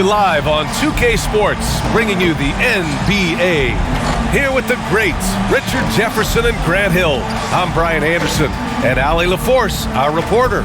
you live on 2K Sports, bringing you the NBA. Here with the greats, Richard Jefferson and Grant Hill. I'm Brian Anderson, and Allie LaForce, our reporter.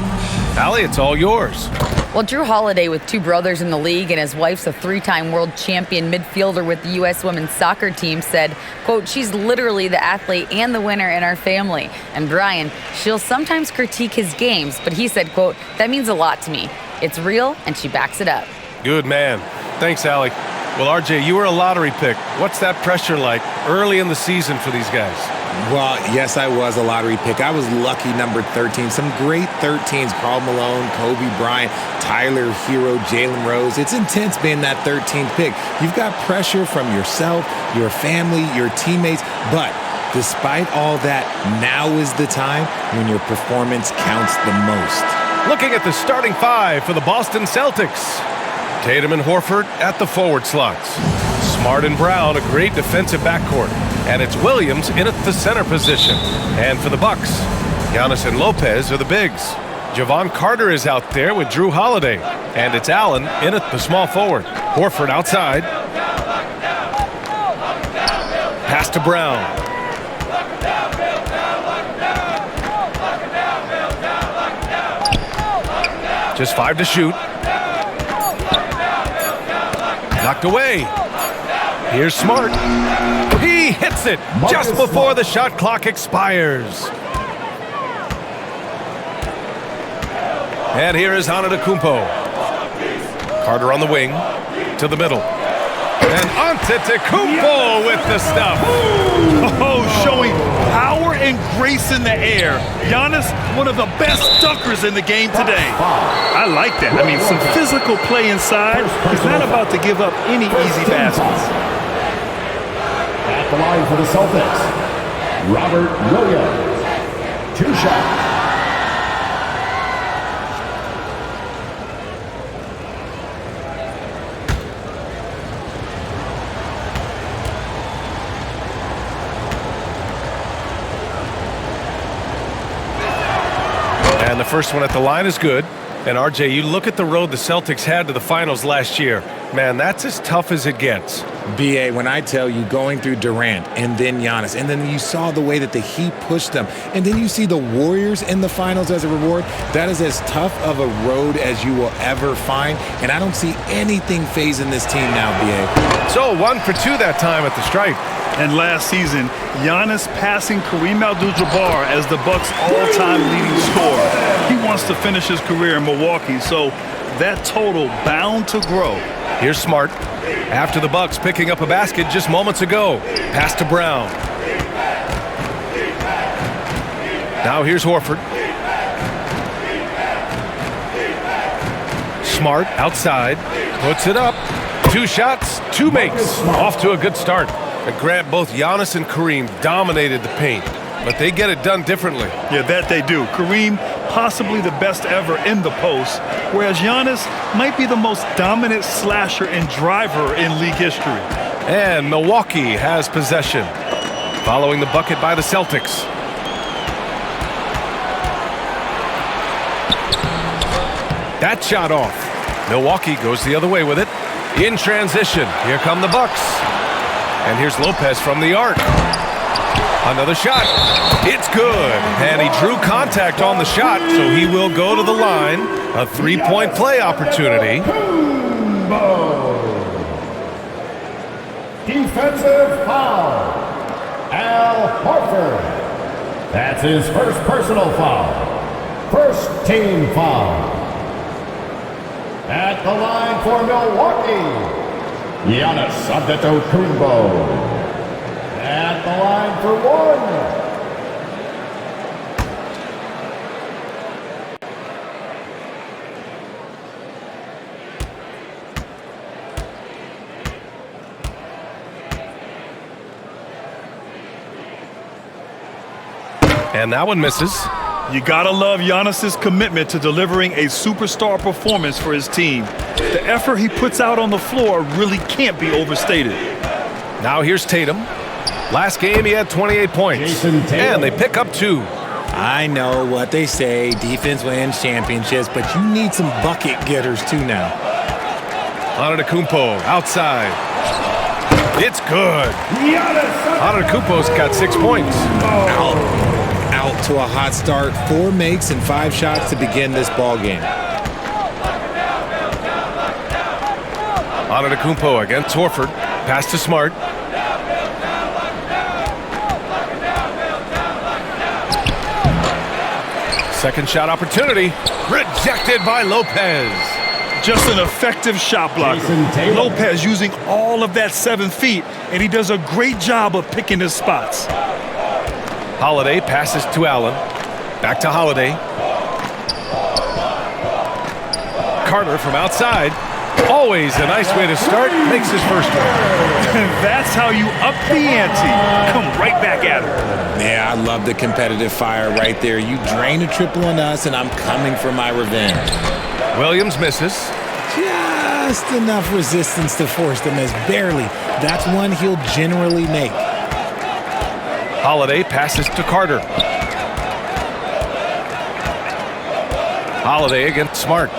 Allie, it's all yours. Well, Drew Holiday, with two brothers in the league and his wife's a three-time world champion midfielder with the U.S. women's soccer team, said, quote, "She's literally the athlete and the winner in our family." And Brian, she'll sometimes critique his games, but he said, quote, "That means a lot to me. It's real, and she backs it up." Good man. Thanks, Allie. Well, RJ, you were a lottery pick. What's that pressure like early in the season for these guys? Well, yes, I was a lottery pick. I was lucky number 13. Some great 13s. Karl Malone, Kobe Bryant, Tyler Hero, Jalen Rose. It's intense being that 13th pick. You've got pressure from yourself, your family, your teammates. But despite all that, now is the time when your performance counts the most. Looking at the starting five for the Boston Celtics. Tatum and Horford at the forward slots. Smart and Brown, a great defensive backcourt. And it's Williams in at the center position. And for the Bucks, Giannis and Lopez are the bigs. Javon Carter is out there with Drew Holiday. And it's Allen in at the small forward. Horford outside. Pass to Brown. Just 5 to shoot. Knocked away. Here's Smart. He hits it just before the shot clock expires. And here is Antetokounmpo. Carter on the wing to the middle. And Antetokounmpo with the stuff. Oh, showing power and grace in the air. Giannis, one of the best dunkers in the game today. I like that. I mean, some physical play inside. He's not about to give up any easy baskets. At the line for the Celtics, Robert Williams. 2 shots. And the first one at the line is good. And RJ, you look at the road the Celtics had to the finals last year. Man, that's as tough as it gets. BA, when I tell you going through Durant and then Giannis, and then you saw the way that the Heat pushed them, and then you see the Warriors in the finals as a reward, that is as tough of a road as you will ever find. And I don't see anything phasing this team now, BA. So 1 for 2 that time at the stripe. And last season, Giannis passing Kareem Abdul-Jabbar as the Bucks' all-time leading scorer. He wants to finish his career in Milwaukee, so that total bound to grow. Here's Smart. After the Bucks picking up a basket just moments ago. Pass to Brown. Now here's Horford. Smart outside. Puts it up. 2 shots, 2 makes. Off to a good start. But Grant, both Giannis and Kareem dominated the paint, but they get it done differently. Yeah, that they do. Kareem, possibly the best ever in the post, whereas Giannis might be the most dominant slasher and driver in league history. And Milwaukee has possession, following the bucket by the Celtics. That shot off. Milwaukee goes the other way with it. In transition, here come the Bucks. And here's Lopez from the arc. Another shot. It's good. And he drew contact on the shot, so he will go to the line. A 3-point play opportunity. Defensive foul. Al Horford. That's his first personal foul. First team foul. At the line for Milwaukee, Giannis Antetokounmpo. At the line for 1. And that one misses. You gotta love Giannis's commitment to delivering a superstar performance for his team. The effort he puts out on the floor really can't be overstated. Now here's Tatum. Last game he had 28 points. And they pick up 2. I know what they say, defense wins championships, but you need some bucket getters too now. Antetokounmpo outside. It's good. Antetokounmpo's got 6 points. Out to a hot start. 4 makes and 5 shots to begin this ball game. Antetokounmpo against Horford. Pass to Smart. Second shot opportunity. Rejected by Lopez. Just an effective shot blocker. Lopez using all of that 7 feet, and he does a great job of picking his spots. Holiday passes to Allen. Back to Holiday. Carter from outside. Always a nice way to start. Makes his first one. That's how you up the ante. Come right back at him. Yeah, I love the competitive fire right there. You drain a triple on us, and I'm coming for my revenge. Williams misses. Just enough resistance to force the miss. Barely. That's one he'll generally make. Holiday passes to Carter. Holiday against Smart.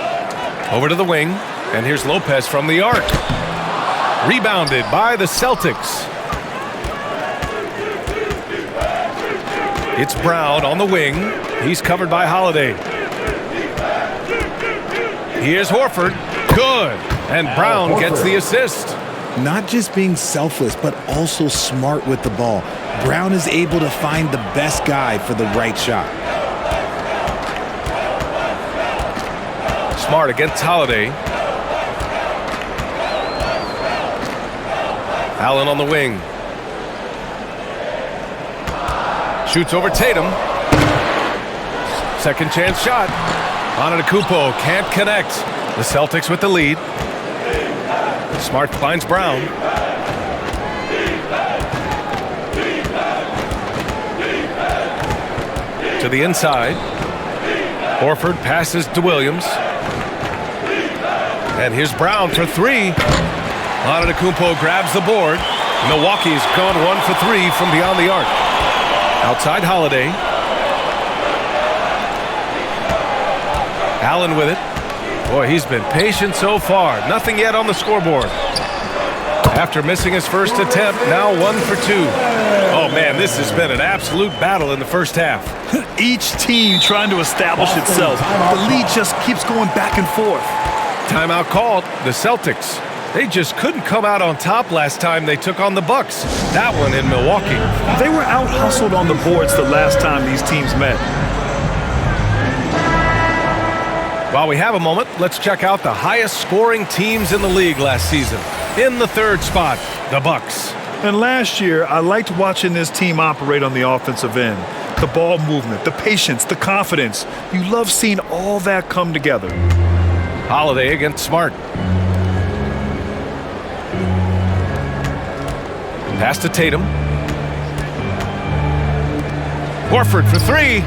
Over to the wing. And here's Lopez from the arc. Rebounded by the Celtics. It's Brown on the wing. He's covered by Holiday. Here's Horford. Good. And Brown gets the assist. Not just being selfless, but also smart with the ball. Brown is able to find the best guy for the right shot. Smart against Holiday. Allen on the wing. Shoots over Tatum. Second chance shot. Antetokounmpo can't connect. The Celtics with the lead. Smart finds Brown. To the inside. Horford passes to Williams. And here's Brown for 3. Antetokounmpo grabs the board. Milwaukee's gone 1 for 3 from beyond the arc. Outside Holiday. Allen with it. Boy, he's been patient so far. Nothing yet on the scoreboard. After missing his first attempt, now 1 for 2. Oh, man, this has been an absolute battle in the first half. Each team trying to establish itself. The lead just keeps going back and forth. Timeout called. The Celtics. They just couldn't come out on top last time they took on the Bucks. That one in Milwaukee. They were out-hustled on the boards the last time these teams met. While we have a moment, let's check out the highest scoring teams in the league last season. In the third spot, the Bucks. And last year, I liked watching this team operate on the offensive end. The ball movement, the patience, the confidence. You love seeing all that come together. Holiday against Smart. Pass to Tatum. Horford for 3.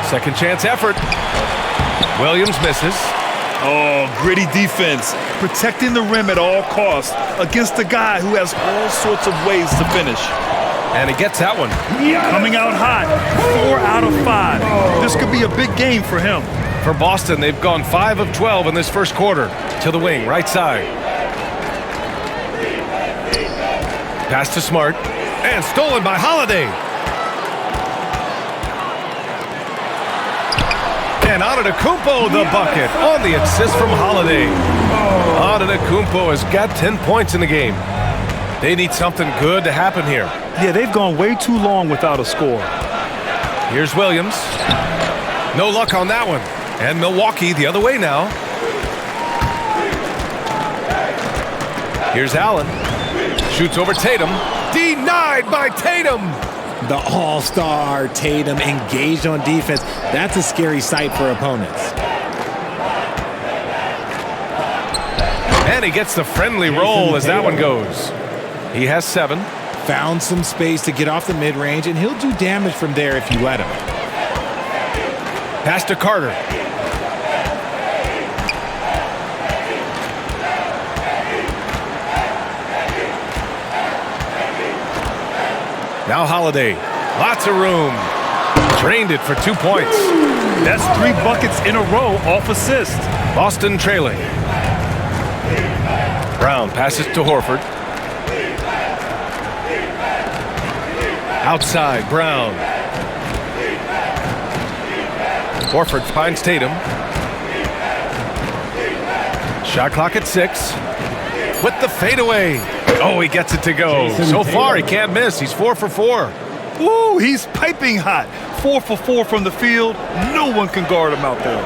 Second chance effort. Williams misses. Oh, gritty defense. Protecting the rim at all costs against a guy who has all sorts of ways to finish. And he gets that one. Coming out hot. 4 out of 5. This could be a big game for him. For Boston, they've gone 5 of 12 in this first quarter. To the wing, right side. Pass to Smart. And stolen by Holiday. And Antetokounmpo the bucket on the assist from Holiday. Antetokounmpo has got 10 points in the game. They need something good to happen here. Yeah, they've gone way too long without a score. Here's Williams. No luck on that one. And Milwaukee the other way now. Here's Allen. Shoots over Tatum. Denied by Tatum. The all-star Tatum engaged on defense. That's a scary sight for opponents. And he gets the friendly roll as that one goes. He has 7. Found some space to get off the mid-range, and he'll do damage from there if you let him. Pass to Carter. Now Holiday. Lots of room. Drained it for 2 points. That's 3 buckets in a row off assist. Boston trailing. Brown passes to Horford. Outside, Brown. Horford finds Tatum. Shot clock at 6. With the fadeaway. Oh, he gets it to go. So far, he can't miss. He's 4 for 4. Ooh, he's piping hot. 4 for 4 from the field. No one can guard him out there.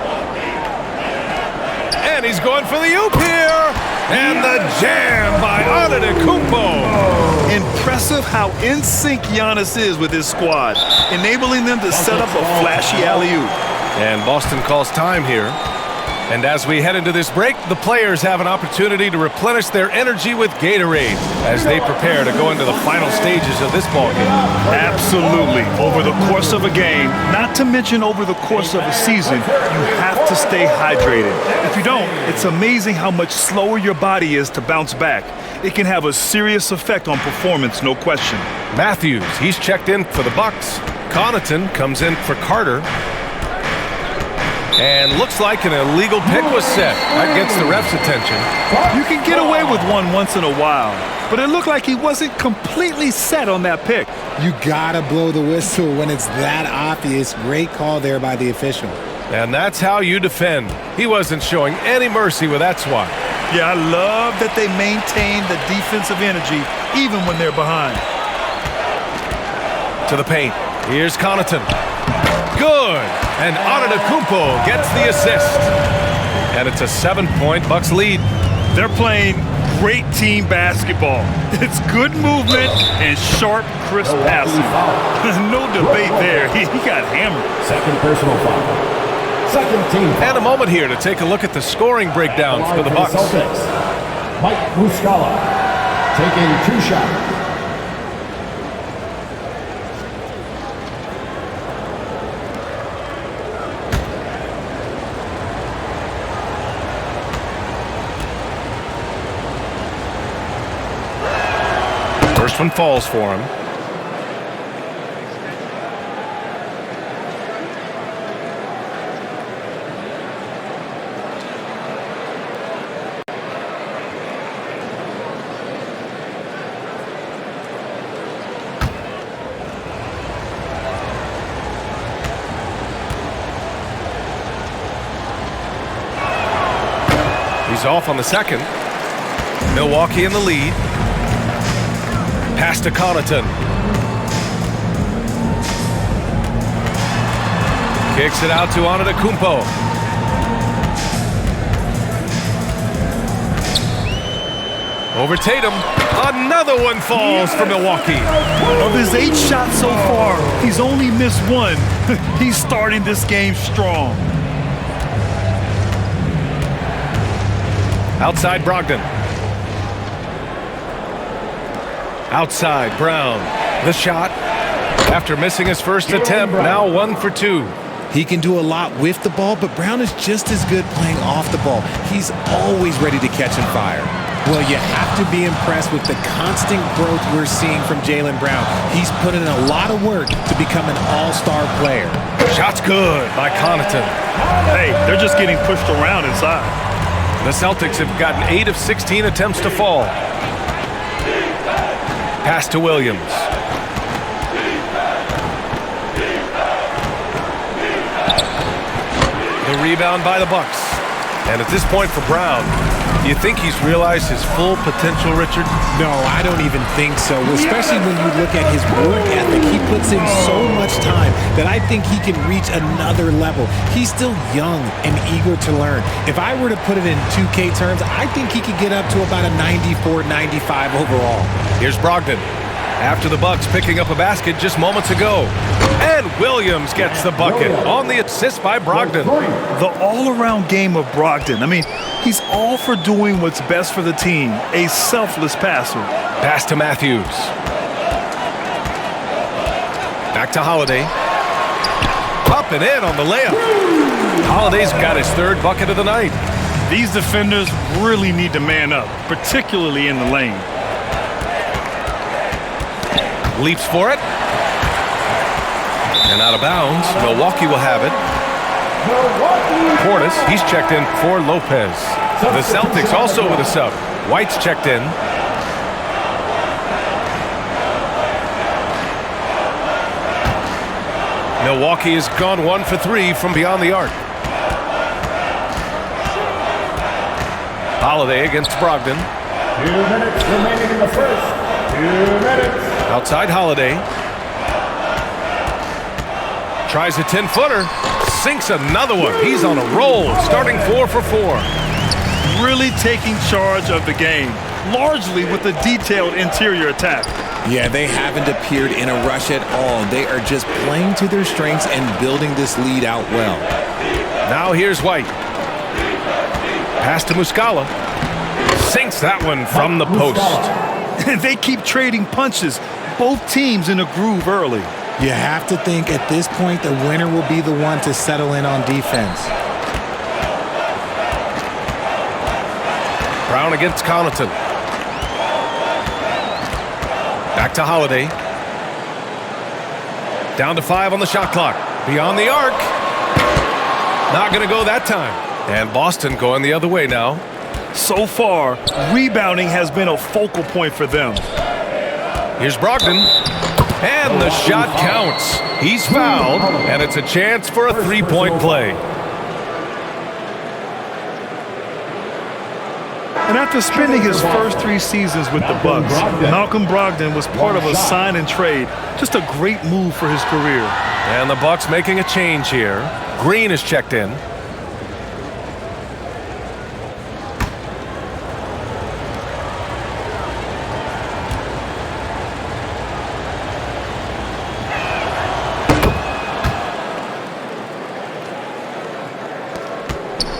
And he's going for the oop here. And the jam by Antetokounmpo. Impressive how in sync Giannis is with his squad, enabling them to set up a flashy alley-oop. And Boston calls time here. And as we head into this break, the players have an opportunity to replenish their energy with Gatorade as they prepare to go into the final stages of this ballgame. Absolutely. Over the course of a game, not to mention over the course of a season, you have to stay hydrated. If you don't, it's amazing how much slower your body is to bounce back. It can have a serious effect on performance, no question. Matthews, he's checked in for the Bucks. Connaughton comes in for Carter. And looks like an illegal pick was set. That gets the ref's attention. You can get away with one once in a while, but it looked like he wasn't completely set on that pick. You gotta blow the whistle when it's that obvious. Great call there by the official. And that's how you defend. He wasn't showing any mercy with that swat. Yeah, I love that they maintain the defensive energy even when they're behind. To the paint. Here's Connaughton. Good. And Antetokounmpo gets the assist. And it's a 7-point Bucks lead. They're playing great team basketball. It's good movement and sharp, crisp passing. No debate there. He got hammered. Second personal foul. Second team foul. And a moment here to take a look at the scoring breakdown for the Bucks. Celtics, Mike Muscala taking 2 shots. First one falls for him. He's off on the second. Milwaukee in the lead. Pass to Connaughton. Kicks it out to Antetokounmpo. Over Tatum. Another one falls for Milwaukee. Of his 8 shots so far, he's only missed 1. He's starting this game strong. Outside Brogdon. Outside Brown. The shot. After missing his first attempt, now 1 for 2. He can do a lot with the ball, but Brown is just as good playing off the ball. He's always ready to catch and fire. Well, you have to be impressed with the constant growth we're seeing from Jaylen Brown. He's put in a lot of work to become an all-star player. Shot's good by Connaughton. Hey, they're just getting pushed around inside. The Celtics have gotten 8 of 16 attempts to fall. Pass to Williams. The rebound by the Bucks. And at this point for Brown, do you think he's realized his full potential, Richard? No, I don't even think so, especially when you look at his work ethic. He puts in so much time that I think he can reach another level. He's still young and eager to learn. If I were to put it in 2K terms, I think he could get up to about a 94, 95 overall. Here's Brogdon. After the Bucks picking up a basket just moments ago. And Williams gets the bucket on the assist by Brogdon. The all-around game of Brogdon. I mean, he's all for doing what's best for the team. A selfless passer. Pass to Matthews. Back to Holiday. Up and in on the layup. Holiday's got his 3rd bucket of the night. These defenders really need to man up, particularly in the lane. Leaps for it. And out of bounds. Milwaukee will have it. Portis, he's checked in for Lopez. The Celtics also with a sub. White's checked in. Milwaukee has gone 1 for 3 from beyond the arc. Holiday against Brogdon. 2 minutes remaining in the first. 2 minutes. Outside Holiday. Tries a 10-footer. Sinks another one. He's on a roll, starting 4 for 4. Really taking charge of the game, largely with a detailed interior attack. Yeah, they haven't appeared in a rush at all. They are just playing to their strengths and building this lead out well. Now here's White. Pass to Muscala. Sinks that one from the post. And they keep trading punches. Both teams in a groove early. You have to think at this point the winner will be the one to settle in on defense. Brown against Connaughton. Back to Holiday. Down to 5 on the shot clock. Beyond the arc. Not going to go that time. And Boston going the other way now. So far, rebounding has been a focal point for them. Here's Brogdon. And the shot counts. He's fouled, and it's a chance for a three-point play. And after spending his first 3 seasons with the Bucks, Malcolm Brogdon was part of a sign and trade. Just a great move for his career. And the Bucks making a change here. Green is checked in.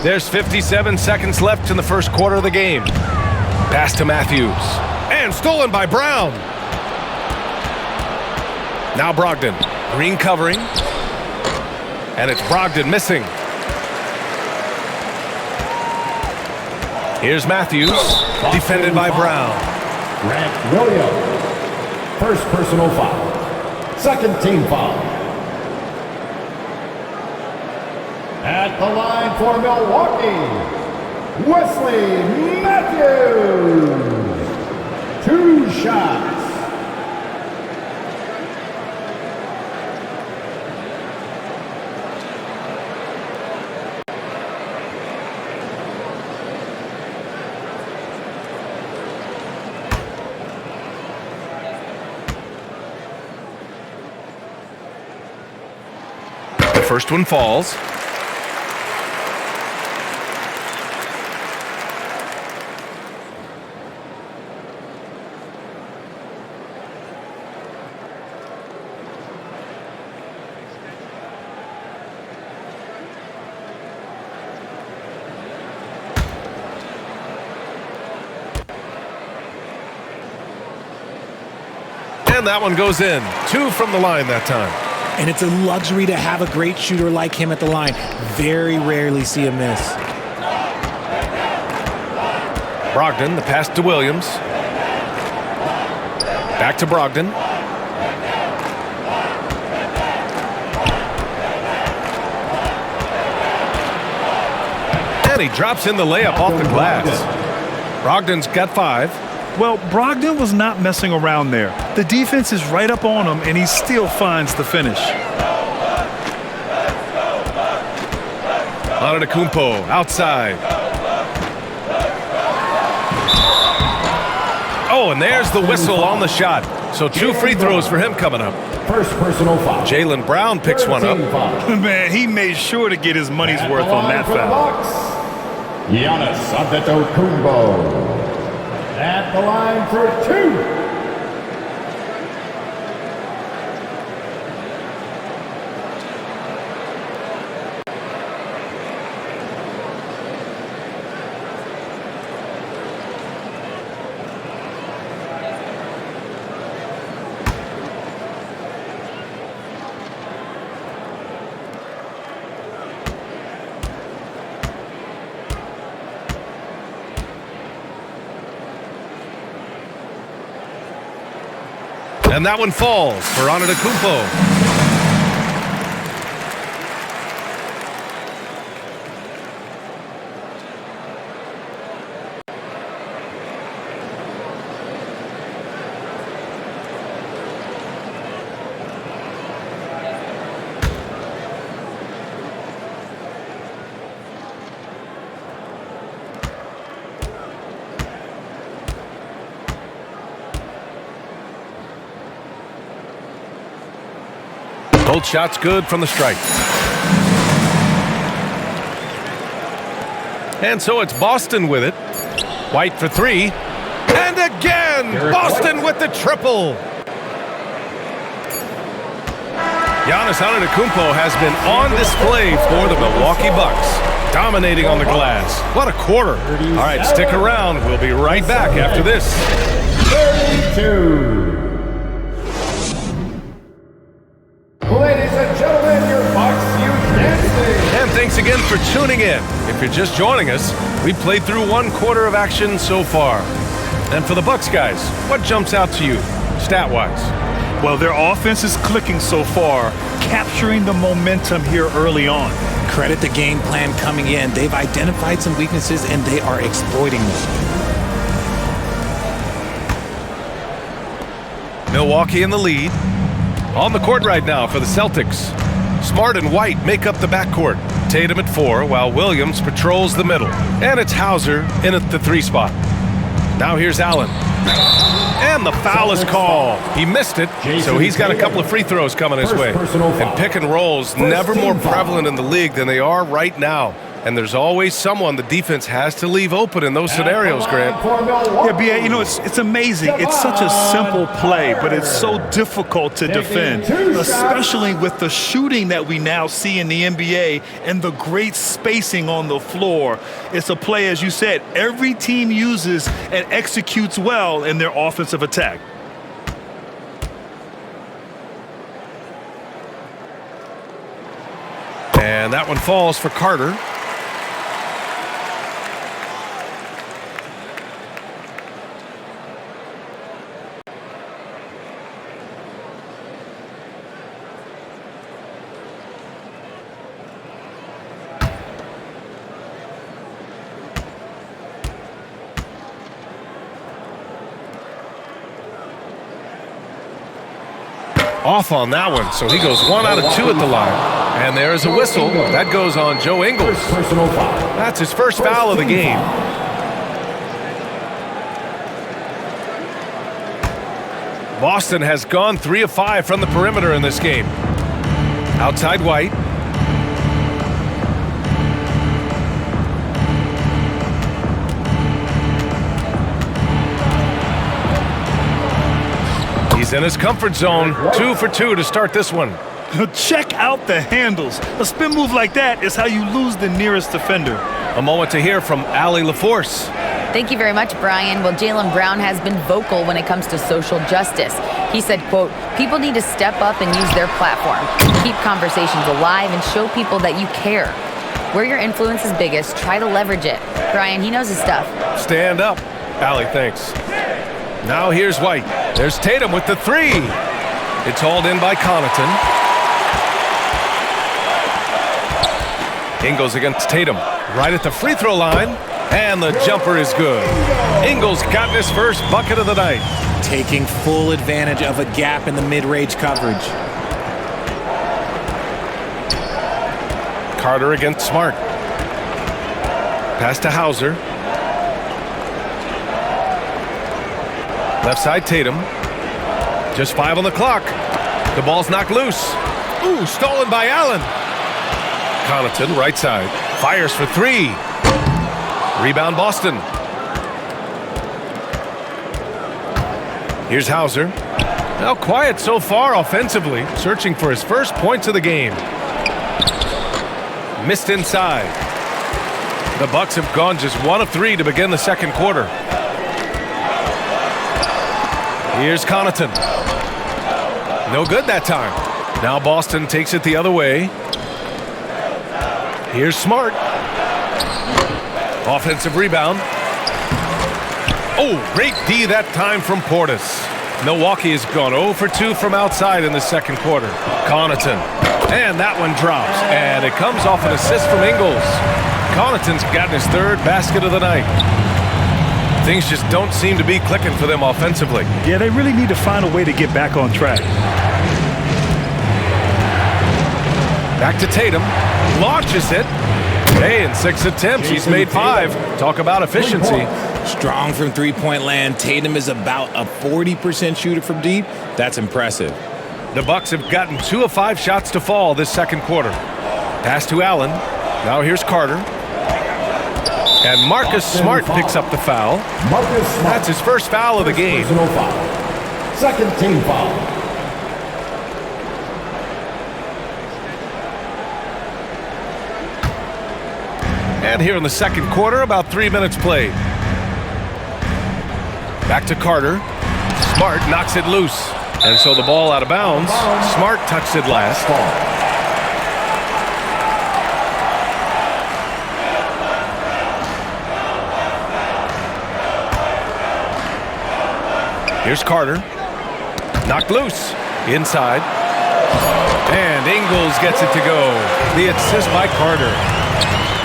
There's 57 seconds left in the first quarter of the game. Pass to Matthews. And stolen by Brown. Now Brogdon. Green covering. And it's Brogdon missing. Here's Matthews. Defended by Brown. Grant Williams. First personal foul. Second team foul. At the line for Milwaukee, Wesley Matthews. 2 shots. The first one falls. And that one goes in. 2 from the line that time. And it's a luxury to have a great shooter like him at the line. Very rarely see a miss. Brogdon, the pass to Williams. Back to Brogdon. And he drops in the layup off the glass. Brogdon's got 5. Well, Brogdon was not messing around there. The defense is right up on him, and he still finds the finish. Antetokounmpo outside. Oh, and there's the whistle on the shot. So 2 free throws for him coming up. First personal foul. Jaylen Brown picks one up. Man, he made sure to get his money's worth on that foul. Giannis Antetokounmpo. At the line for 2. And that one falls for Antetokounmpo. Both shots good from the stripe. And so it's Boston with it. White for three. And again, Boston with the triple. Giannis Antetokounmpo has been on display for the Milwaukee Bucks, dominating on the glass. What a quarter. All right, stick around. We'll be right back after this. 32. Ladies and gentlemen, your Bucks youth dancing. And thanks again for tuning in. If you're just joining us, we played through one quarter of action so far. And for the Bucks guys, what jumps out to you, stat-wise? Well, their offense is clicking so far, capturing the momentum here early on. Credit the game plan coming in. They've identified some weaknesses, and they are exploiting them. Milwaukee in the lead. On the court right now for the Celtics. Smart and White make up the backcourt. Tatum at 4, while Williams patrols the middle. And it's Hauser in at the 3 spot. Now here's Allen. And the foul is called. He missed it, so he's got a couple of free throws coming his way. And pick and rolls never more prevalent in the league than they are right now. And there's always someone the defense has to leave open in those scenarios, Grant. Yeah, B.A., you know, it's amazing. It's such a simple play, but it's so difficult to defend, especially with the shooting that we now see in the NBA and the great spacing on the floor. It's a play, as you said, every team uses and executes well in their offensive attack. And that one falls for Carter. Off on that one, so he goes 1 out of 2 at the line. And there is a whistle. That goes on Joe Ingles. That's his first foul of the game. Boston has gone 3 of 5 from the perimeter in this game. Outside White. He's in his comfort zone. 2 for 2 to start this one. Check out the handles. A spin move like that is how you lose the nearest defender. A moment to hear from Allie LaForce. Thank you very much, Brian. Well, Jaylen Brown has been vocal when it comes to social justice. He said, quote, people need to step up and use their platform. Keep conversations alive and show people that you care. Where your influence is biggest, try to leverage it. Brian, he knows his stuff. Stand up. Allie, thanks. Now here's White. There's Tatum with the 3. It's hauled in by Connaughton. Ingles against Tatum. Right at the free throw line. And the jumper is good. Ingles got his first bucket of the night. Taking full advantage of a gap in the mid-range coverage. Carter against Smart. Pass to Hauser. Left side Tatum. Just 5 on the clock. The ball's knocked loose. Ooh, stolen by Allen. Connaughton, right side. Fires for 3. Rebound Boston. Here's Hauser. Now quiet so far offensively. Searching for his first points of the game. Missed inside. The Bucks have gone just 1 of 3 to begin the second quarter. Here's Connaughton. No good that time. Now Boston takes it the other way. Here's Smart. Offensive rebound. Oh, great D that time from Portis. Milwaukee has gone 0 for 2 from outside in the second quarter. Connaughton. And that one drops. And it comes off an assist from Ingles. Connaughton's gotten his 3rd basket of the night. Things just don't seem to be clicking for them offensively. Yeah, they really need to find a way to get back on track. Back to Tatum. Launches it. Hey, in 6 attempts, he's made 5. Talk about efficiency. Strong from three-point land. Tatum is about a 40% shooter from deep. That's impressive. The Bucks have gotten 2 of 5 shots to fall this second quarter. Pass to Allen. Now here's Carter. And Marcus Smart picks up the foul. That's his first foul of the game. Second team foul. And here in the second quarter, about 3 minutes played. Back to Carter. Smart knocks it loose. And so the ball out of bounds. Smart touched it last. Here's Carter. Knocked loose. Inside. And Ingles gets it to go. The assist by Carter.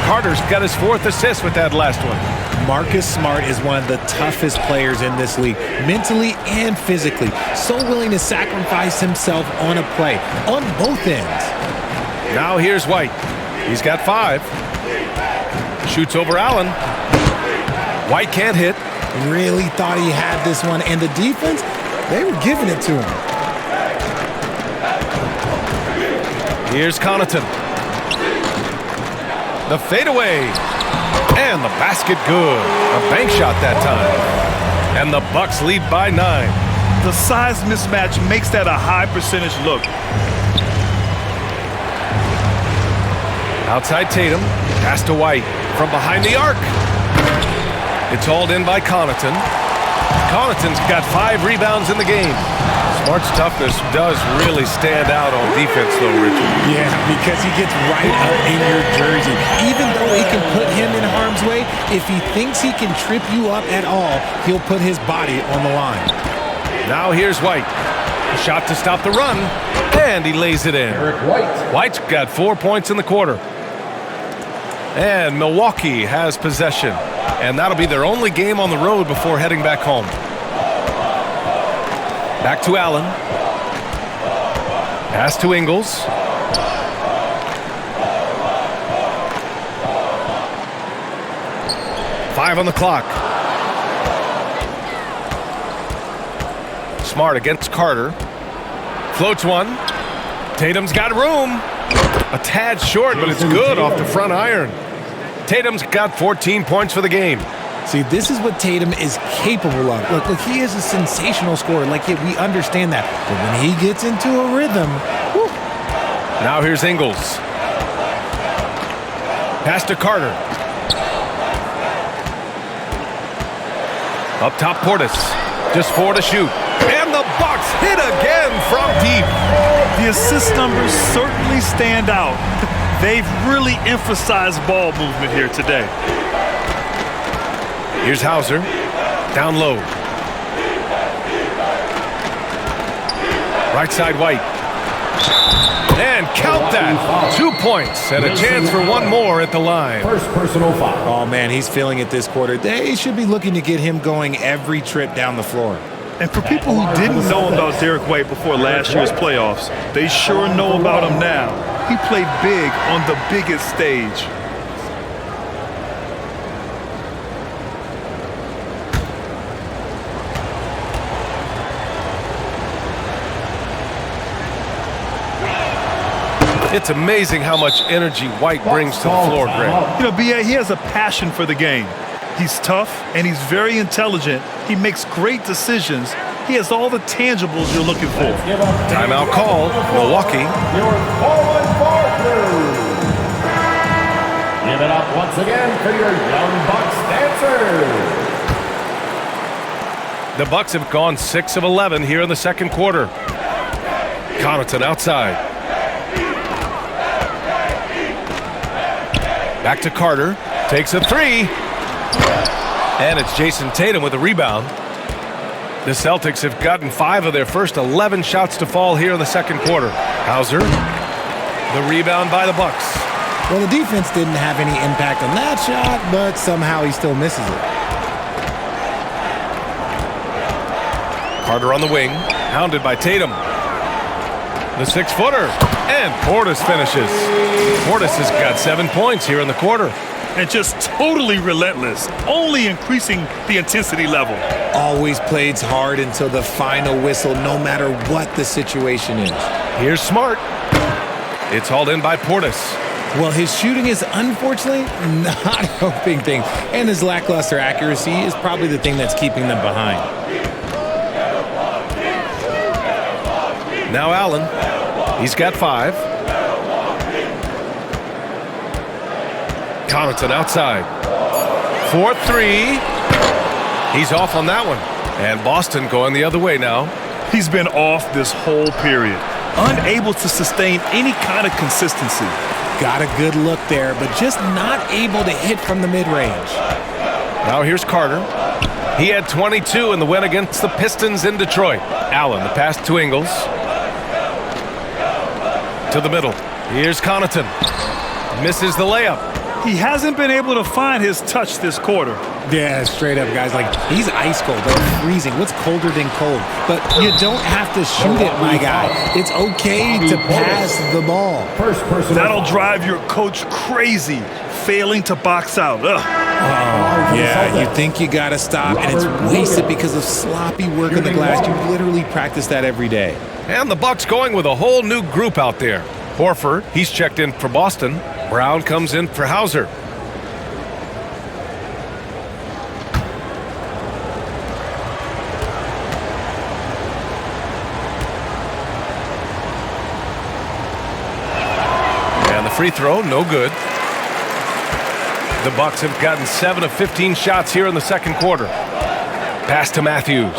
Carter's got his 4th assist with that last one. Marcus Smart is one of the toughest players in this league, mentally and physically. So willing to sacrifice himself on a play, on both ends. Now here's White. He's got 5. Shoots over Allen. White can't hit. Really thought he had this one, and the defense, they were giving it to him. Here's Connaughton. The fadeaway. And the basket good. A bank shot that time. And the Bucks lead by 9. The size mismatch makes that a high percentage look. Outside Tatum. Pass to White. From behind the arc. It's hauled in by Connaughton. Connaughton's got 5 rebounds in the game. Smart's toughness does really stand out on defense, though, Richard. Yeah, because he gets right up in your jersey. Even though he can put him in harm's way, if he thinks he can trip you up at all, he'll put his body on the line. Now here's White. A shot to stop the run, and he lays it in. White's got 4 points in the quarter. And Milwaukee has possession. And that'll be their only game on the road before heading back home. Back to Allen. Pass to Ingles. Five on the clock. Smart against Carter. Floats one. Tatum's got room. A tad short, but it's good off the front iron. Tatum's got 14 points for the game. See, this is what Tatum is capable of. Look, he is a sensational scorer. Like, we understand that. But when he gets into a rhythm, whew. Now here's Ingles. Pass to Carter. Up top, Portis. Just 4 to shoot. And the Bucks hit again from deep. The assist numbers certainly stand out. They've really emphasized ball movement here today. Here's Hauser. Down low. Right side, White. And count that. 2 points and a chance for one more at the line. First personal foul. Oh, man, he's feeling it this quarter. They should be looking to get him going every trip down the floor. And for people who didn't know about Derek White before last year's playoffs, they sure know about him now. He played big on the biggest stage. It's amazing how much energy White brings to the floor, Greg. You know, B.A., he has a passion for the game. He's tough, and he's very intelligent. He makes great decisions. He has all the tangibles you're looking for. Timeout call, Milwaukee. Your forward ball crew. Give it up once again for your young Bucks dancers. The Bucks have gone 6 of 11 here in the second quarter. Connaughton outside. Back to Carter. Takes a 3. And it's Jayson Tatum with a rebound. The Celtics have gotten 5 of their first 11 shots to fall here in the second quarter. Hauser. The rebound by the Bucks. Well, the defense didn't have any impact on that shot, but somehow he still misses it. Carter on the wing. Hounded by Tatum. The 6-footer. And Portis finishes. Portis has got 7 points here in the quarter. And just totally relentless, only increasing the intensity level. Always plays hard until the final whistle, no matter what the situation is. Here's Smart. It's hauled in by Portis. Well, his shooting is unfortunately not helping things, and his lackluster accuracy is probably the thing that's keeping them behind. Now Allen. He's got 5. Connaughton outside. 4-3. He's off on that one. And Boston going the other way now. He's been off this whole period, unable to sustain any kind of consistency. Got a good look there, but just not able to hit from the mid-range. Now here's Carter. He had 22 in the win against the Pistons in Detroit. Allen, the pass to Ingles. To the middle. Here's Connaughton. Misses the layup. He hasn't been able to find his touch this quarter. Yeah, straight up, guys. Like, he's ice cold, like freezing. What's colder than cold? But you don't have to shoot it, my guy. It's okay to pass the ball. That'll drive your coach crazy, failing to box out. Ugh. Oh, yeah, you think you got to stop, and it's wasted because of sloppy work on the glass. You literally practice that every day. And the Bucks going with a whole new group out there. Horford, he's checked in for Boston. Brown comes in for Hauser. And the free throw, no good. The Bucks have gotten 7 of 15 shots here in the second quarter. Pass to Matthews.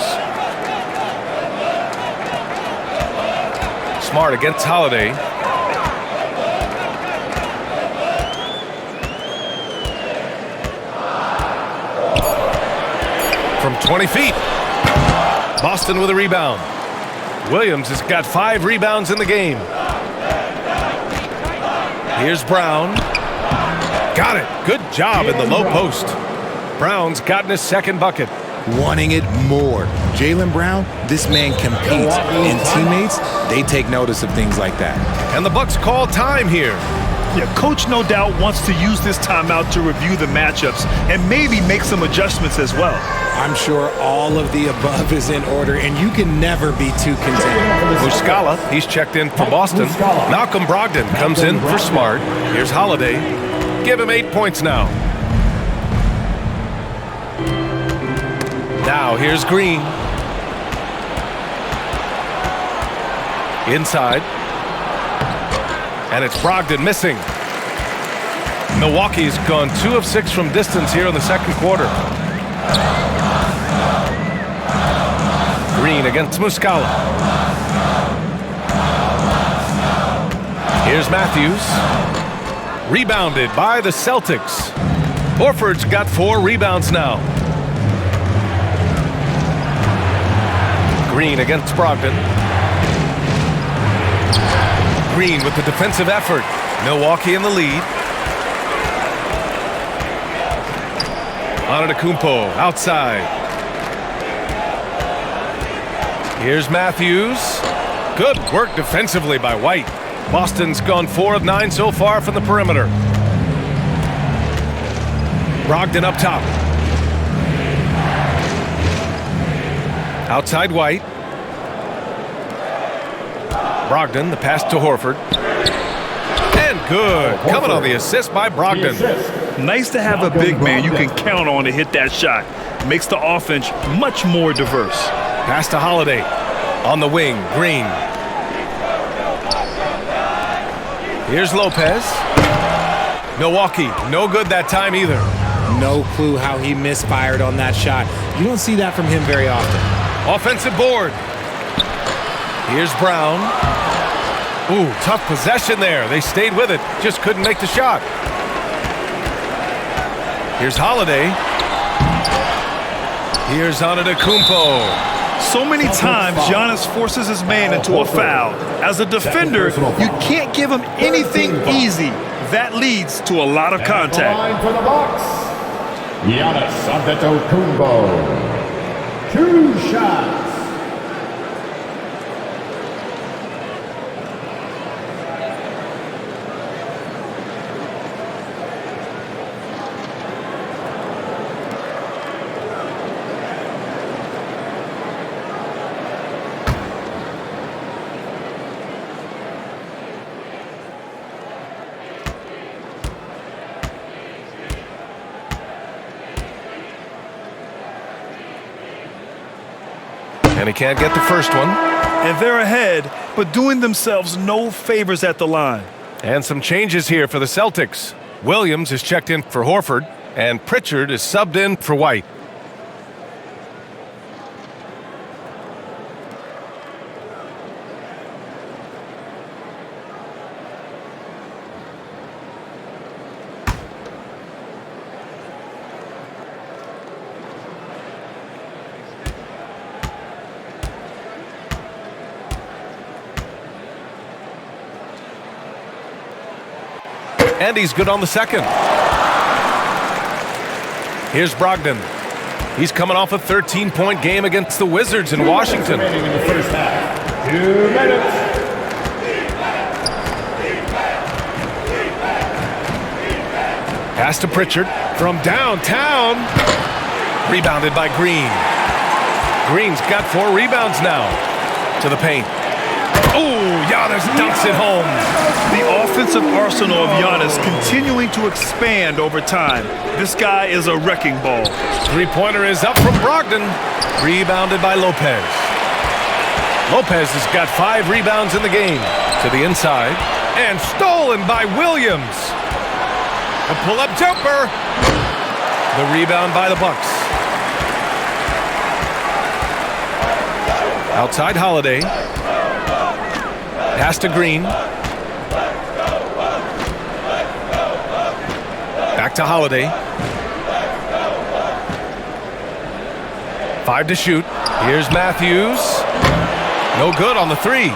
Smart against Holiday. From 20 feet. Boston with a rebound. Williams has got 5 rebounds in the game. Here's Brown. Got it. Good job in the low post. Brown's gotten his second bucket. Wanting it more. Jaylen Brown, this man competes, and teammates, they take notice of things like that. And the Bucks call time here. Yeah, coach no doubt wants to use this timeout to review the matchups and maybe make some adjustments as well. I'm sure all of the above is in order, and you can never be too content. Muscala, he's checked in for Boston. Malcolm Brogdon comes in for Smart. Here's Holiday. Give him 8 points now. Now here's Green. Inside. And it's Brogdon missing. Milwaukee's gone 2 of 6 from distance here in the second quarter. Green against Muscala. Here's Matthews. Rebounded by the Celtics. Horford's got 4 rebounds now. Green against Brogdon. Green with the defensive effort. Milwaukee in the lead. Antetokounmpo outside. Here's Matthews. Good work defensively by White. Boston's gone 4 of 9 so far from the perimeter. Brogdon up top. Outside White. Brogdon, the pass to Horford. And good. Coming on the assist by Brogdon. Nice to have a big man you can count on to hit that shot. Makes the offense much more diverse. Pass to Holiday. On the wing, Green. Here's Lopez. Milwaukee, no good that time either. No clue how he misfired on that shot. You don't see that from him very often. Offensive board. Here's Brown. Ooh, tough possession there. They stayed with it. Just couldn't make the shot. Here's Holiday. Here's Antetokounmpo. So many times, Giannis forces his man into a foul. As a defender, you can't give him anything easy. That leads to a lot of contact. Line for the Bucks. Giannis Antetokounmpo. 2 shots. And he can't get the first one. And they're ahead, but doing themselves no favors at the line. And some changes here for the Celtics. Williams is checked in for Horford, and Pritchard is subbed in for White. And he's good on the second. Here's Brogdon. He's coming off a 13-point game against the Wizards in Washington. Remaining in the first half. 2 minutes. Pass to Pritchard from downtown. Rebounded by Green. Green's got 4 rebounds now. To the paint. Oh, Giannis dunks it home. The offensive arsenal of Giannis continuing to expand over time. This guy is a wrecking ball. Three-pointer is up from Brogdon. Rebounded by Lopez. Lopez has got 5 rebounds in the game. To the inside. And stolen by Williams. A pull-up jumper. The rebound by the Bucks. Outside Holiday. Pass to Green. Back to Holiday. 5 to shoot. Here's Matthews. No good on the 3.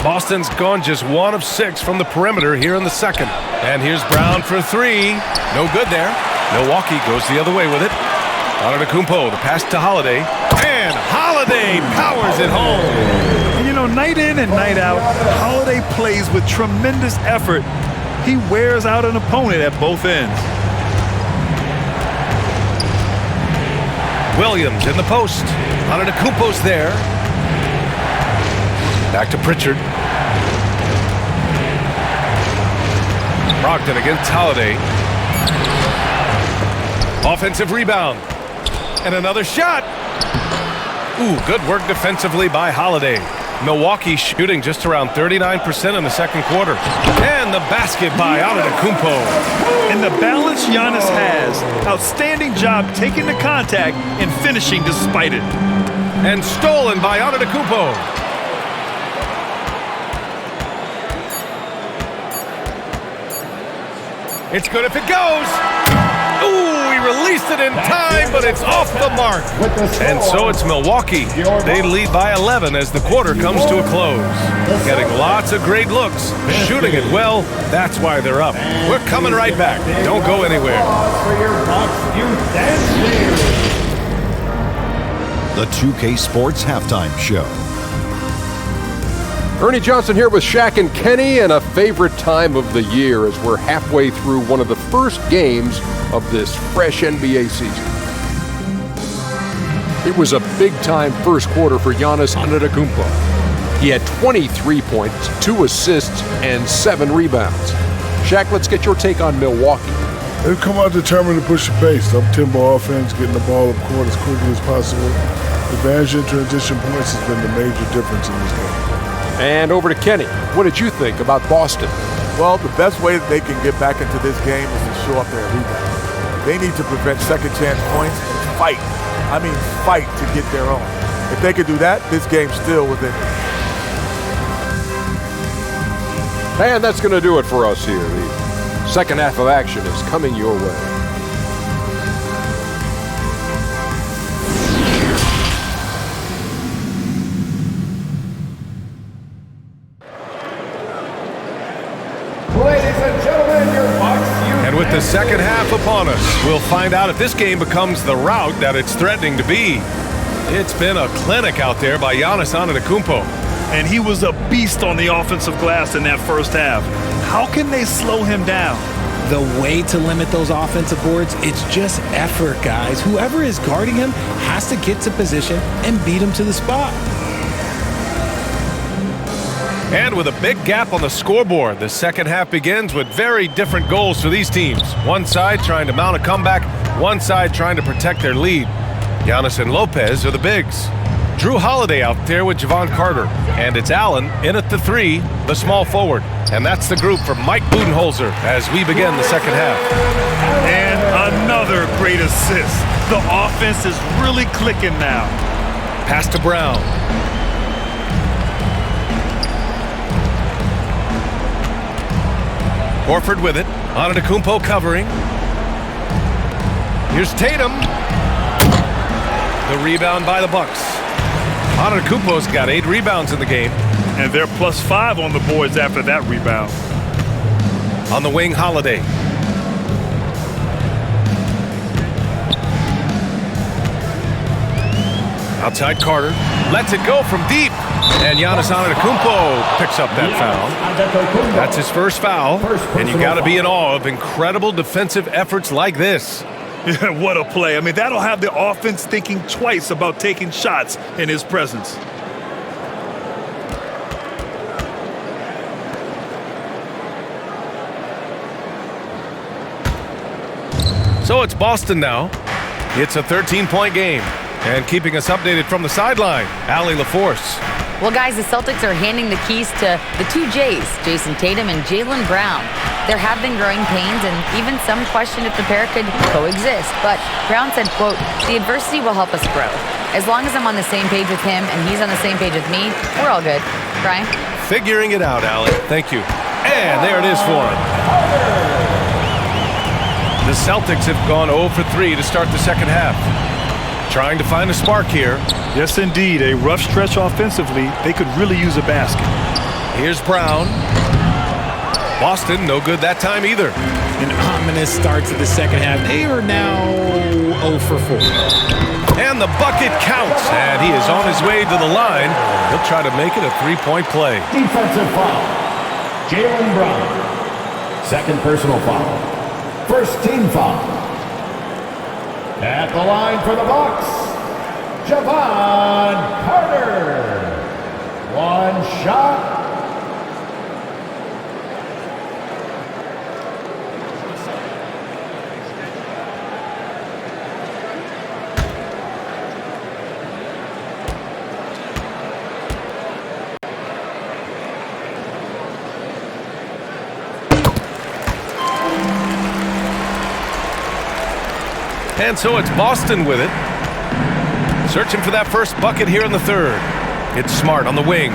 Boston's gone just 1 of 6 from the perimeter here in the second. And here's Brown for 3. No good there. Milwaukee goes the other way with it. Antetokounmpo, the pass to Holiday. And Holiday powers it home. You know, night in and night out, Holiday plays with tremendous effort. He wears out an opponent at both ends. Williams in the post. Antetokounmpo's there. Back to Pritchard. Brogdon against Holiday. Offensive rebound. And another shot. Ooh, good work defensively by Holiday. Milwaukee shooting just around 39% in the second quarter. And the basket by Antetokounmpo. And the balance Giannis has. Outstanding job taking the contact and finishing despite it. And stolen by Antetokounmpo. It's good if it goes. Ooh, he released it in time, but it's off the mark. And so it's Milwaukee. They lead by 11 as the quarter comes to a close. Getting lots of great looks, shooting it well. That's why they're up. We're coming right back. Don't go anywhere. The 2K Sports Halftime Show. Ernie Johnson here with Shaq and Kenny, and a favorite time of the year as we're halfway through one of the first games of this fresh NBA season. It was a big-time first quarter for Giannis Antetokounmpo. He had 23 points, 2 assists, and 7 rebounds. Shaq, let's get your take on Milwaukee. They've come out determined to push the pace. Up-tempo offense, getting the ball up court as quickly as possible. Advantage in transition points has been the major difference in this game. And over to Kenny. What did you think about Boston? Well, the best way that they can get back into this game is to show up their rebound. They need to prevent second chance points and fight. I mean, fight to get their own. If they could do that, this game's still within. And that's going to do it for us here. The second half of action is coming your way. And with the second half upon us, we'll find out if this game becomes the rout that it's threatening to be. It's been a clinic out there by Giannis Antetokounmpo. And he was a beast on the offensive glass in that first half. How can they slow him down? The way to limit those offensive boards, it's just effort, guys. Whoever is guarding him has to get to position and beat him to the spot. And with a big gap on the scoreboard, the second half begins with very different goals for these teams. One side trying to mount a comeback, one side trying to protect their lead. Giannis and Lopez are the bigs. Drew Holiday out there with Javon Carter. And it's Allen in at the 3, the small forward. And that's the group for Mike Budenholzer as we begin the second half. And another great assist. The offense is really clicking now. Pass to Brown. Horford with it. Antetokounmpo covering. Here's Tatum. The rebound by the Bucks. Antetokounmpo's got 8 rebounds in the game. And they're +5 on the boards after that rebound. On the wing, Holiday. Outside Carter. Lets it go from deep. And Giannis Antetokounmpo picks up that foul. That's his first foul. And you got to be in awe of incredible defensive efforts like this. Yeah, what a play. I mean, that'll have the offense thinking twice about taking shots in his presence. So it's Boston now. It's a 13-point game. And keeping us updated from the sideline, Allie LaForce. Well, guys, the Celtics are handing the keys to the 2 J's, Jayson Tatum and Jaylen Brown. There have been growing pains, and even some question if the pair could coexist. But Brown said, quote, "The adversity will help us grow. As long as I'm on the same page with him and he's on the same page with me, we're all good." Brian? Figuring it out, Allie. Thank you. And there it is for him. The Celtics have gone 0 for 3 to start the second half. Trying to find a spark here. Yes, indeed. A rough stretch offensively. They could really use a basket. Here's Brown. Boston, no good that time either. An ominous start to the second half. They are now 0 for 4. And the bucket counts. And he is on his way to the line. He'll try to make it a 3-point play. Defensive foul. Jaylen Brown. Second personal foul. First team foul. At the line for the Bucks, Javon Carter. One shot. And so it's Boston with it. Searching for that first bucket here in the third. It's Smart on the wing.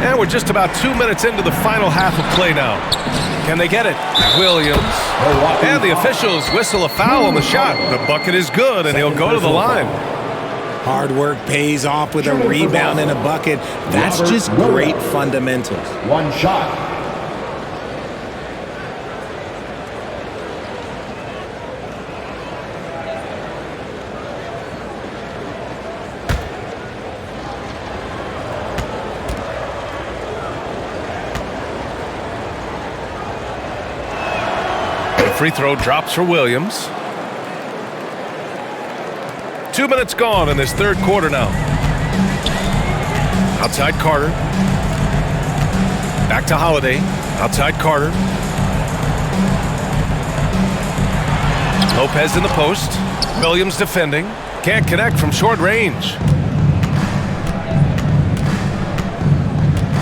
And we're just about 2 minutes into the final half of play now. Can they get it? Williams. And the officials whistle a foul on the shot. The bucket is good, and he'll go to the line. Hard work pays off with a rebound and a bucket. That's just great fundamentals. One shot. Free throw drops for Williams. 2 minutes gone in this third quarter now. Outside Carter. Back to Holiday. Outside Carter. Lopez in the post. Williams defending. Can't connect from short range.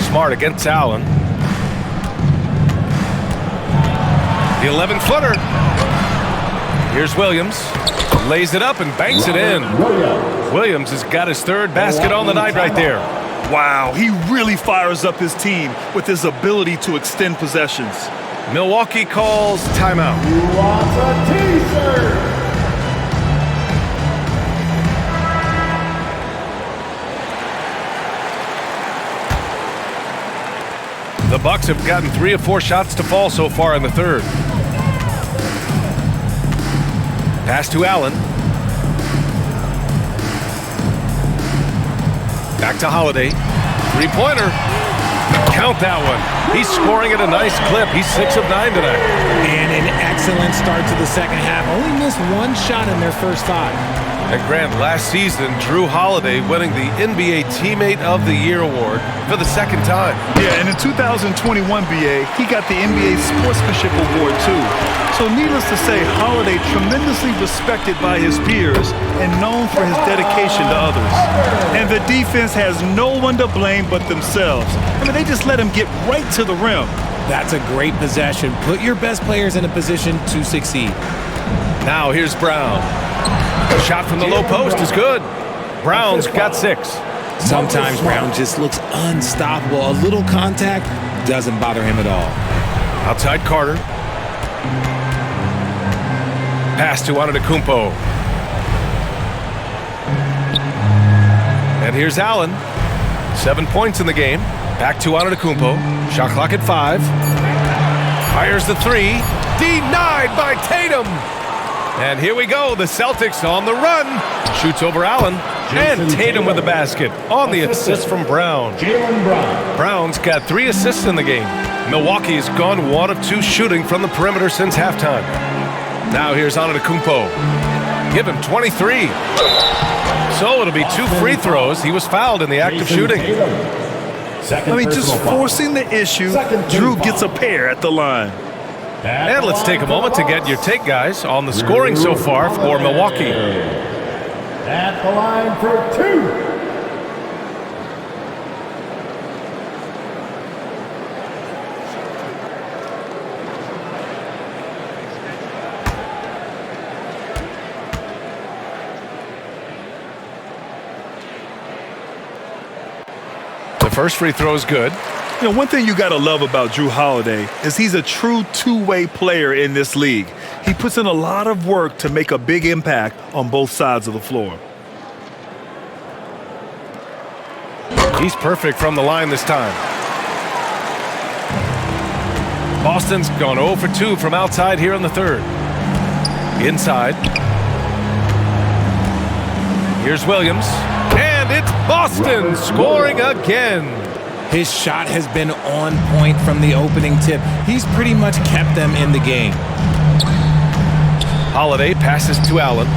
Smart against Allen. The 11-footer. Here's Williams. Lays it up and banks it in. Williams has got his third basket on the night right there. Wow, he really fires up his team with his ability to extend possessions. Milwaukee calls timeout. Who wants a t-shirt? The Bucks have gotten 3 of 4 shots to fall so far in the third. Pass to Allen. Back to Holiday. 3-pointer. Count that one. He's scoring at a nice clip. He's 6 of 9 tonight. And an excellent start to the second half. Only missed 1 shot in their first 5. And Grant, last season, Drew Holiday winning the NBA Teammate of the Year award for the second time. Yeah, and in 2021, BA, he got the NBA Sportsmanship Award, too. So needless to say, Holiday tremendously respected by his peers and known for his dedication to others. And the defense has no one to blame but themselves. I mean, they just let him get right to the rim. That's a great possession. Put your best players in a position to succeed. Now here's Brown. The shot from the low post is good. Brown's got 6. Sometimes Brown just looks unstoppable. A little contact doesn't bother him at all. Outside Carter. Pass to Antetokounmpo. And here's Allen. 7 points in the game. Back to Antetokounmpo. Shot clock at 5. Fires the 3. Denied by Tatum. And here we go. The Celtics on the run. Shoots over Allen. And Tatum with the basket on the assist from Brown. Brown's got 3 assists in the game. Milwaukee's gone 1 of 2 shooting from the perimeter since halftime. Now here's Antetokounmpo. Give him 23. So it'll be 2 free throws. He was fouled in the act of shooting. I mean, just forcing the issue, Drew gets a pair at the line. And let's take a moment to get your take, guys, on the scoring so far for Milwaukee. At the line for 2. The first free throw is good. You know, one thing you got to love about Drew Holiday is he's a true two-way player in this league. He puts in a lot of work to make a big impact on both sides of the floor. He's perfect from the line this time. Boston's gone 0 for 2 from outside here in the third. Inside. Here's Williams. And it's Boston scoring again. His shot has been on point from the opening tip. He's pretty much kept them in the game. Holiday passes to Allen.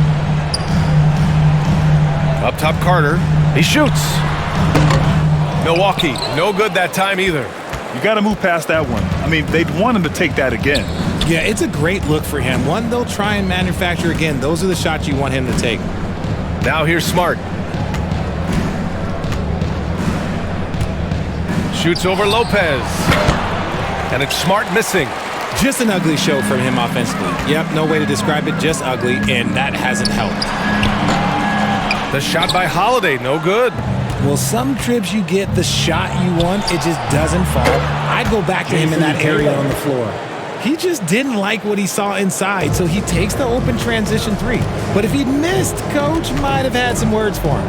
Up top, Carter. He shoots. Milwaukee, no good that time either. You got to move past that one. I mean, they'd want him to take that again. Yeah, it's a great look for him. One they'll try and manufacture again. Those are the shots you want him to take. Now here's Smart. Shoots over Lopez. And it's Smart missing. Just an ugly show from him offensively. Yep, no way to describe it, just ugly, and that hasn't helped. The shot by Holiday, no good. Well, some trips you get the shot you want, it just doesn't fall. I'd go back to him in that area on the floor. He just didn't like what he saw inside, so he takes the open transition 3. But if he'd missed, Coach might have had some words for him.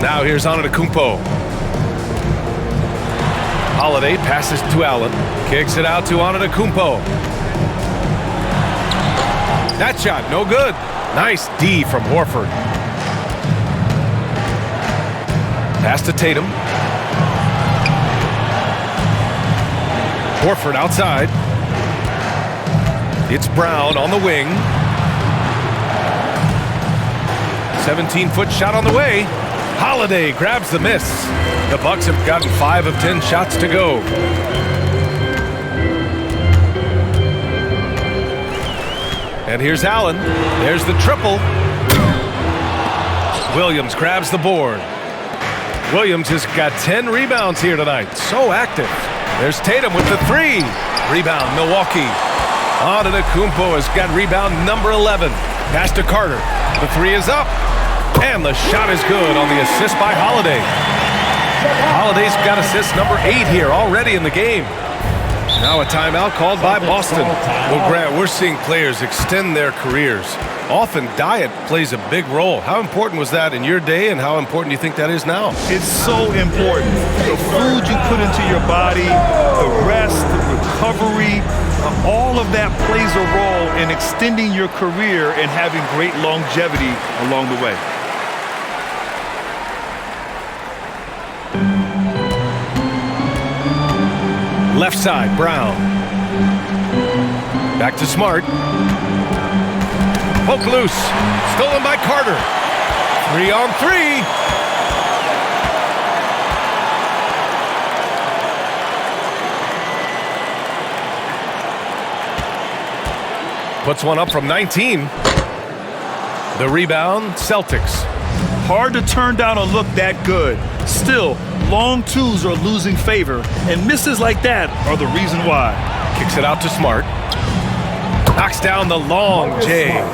Now here's Antetokounmpo. Holiday passes to Allen. Kicks it out to Antetokounmpo. That shot, no good. Nice D from Horford. Pass to Tatum. Horford outside. It's Brown on the wing. 17-foot shot on the way. Holiday grabs the miss. The Bucks have gotten 5 of 10 shots to go. And here's Allen. There's the triple. Williams grabs the board. Williams has got 10 rebounds here tonight. So active. There's Tatum with the 3. Rebound, Milwaukee. Antetokounmpo has got rebound number 11. Pass to Carter. The 3 is up. And the shot is good on the assist by Holiday. Holiday's got assist number 8 here already in the game. Now a timeout called by Boston. Well, Grant, we're seeing players extend their careers. Often diet plays a big role. How important was that in your day, and how important do you think that is now? It's so important. The food you put into your body, the rest, the recovery, all of that plays a role in extending your career and having great longevity along the way. Left side, Brown. Back to Smart. Poke loose. Stolen by Carter. 3-on-3. Puts one up from 19. The rebound, Celtics. Hard to turn down a look that good. Still, long twos are losing favor, and misses like that are the reason why. Kicks it out to Smart. Knocks down the long J.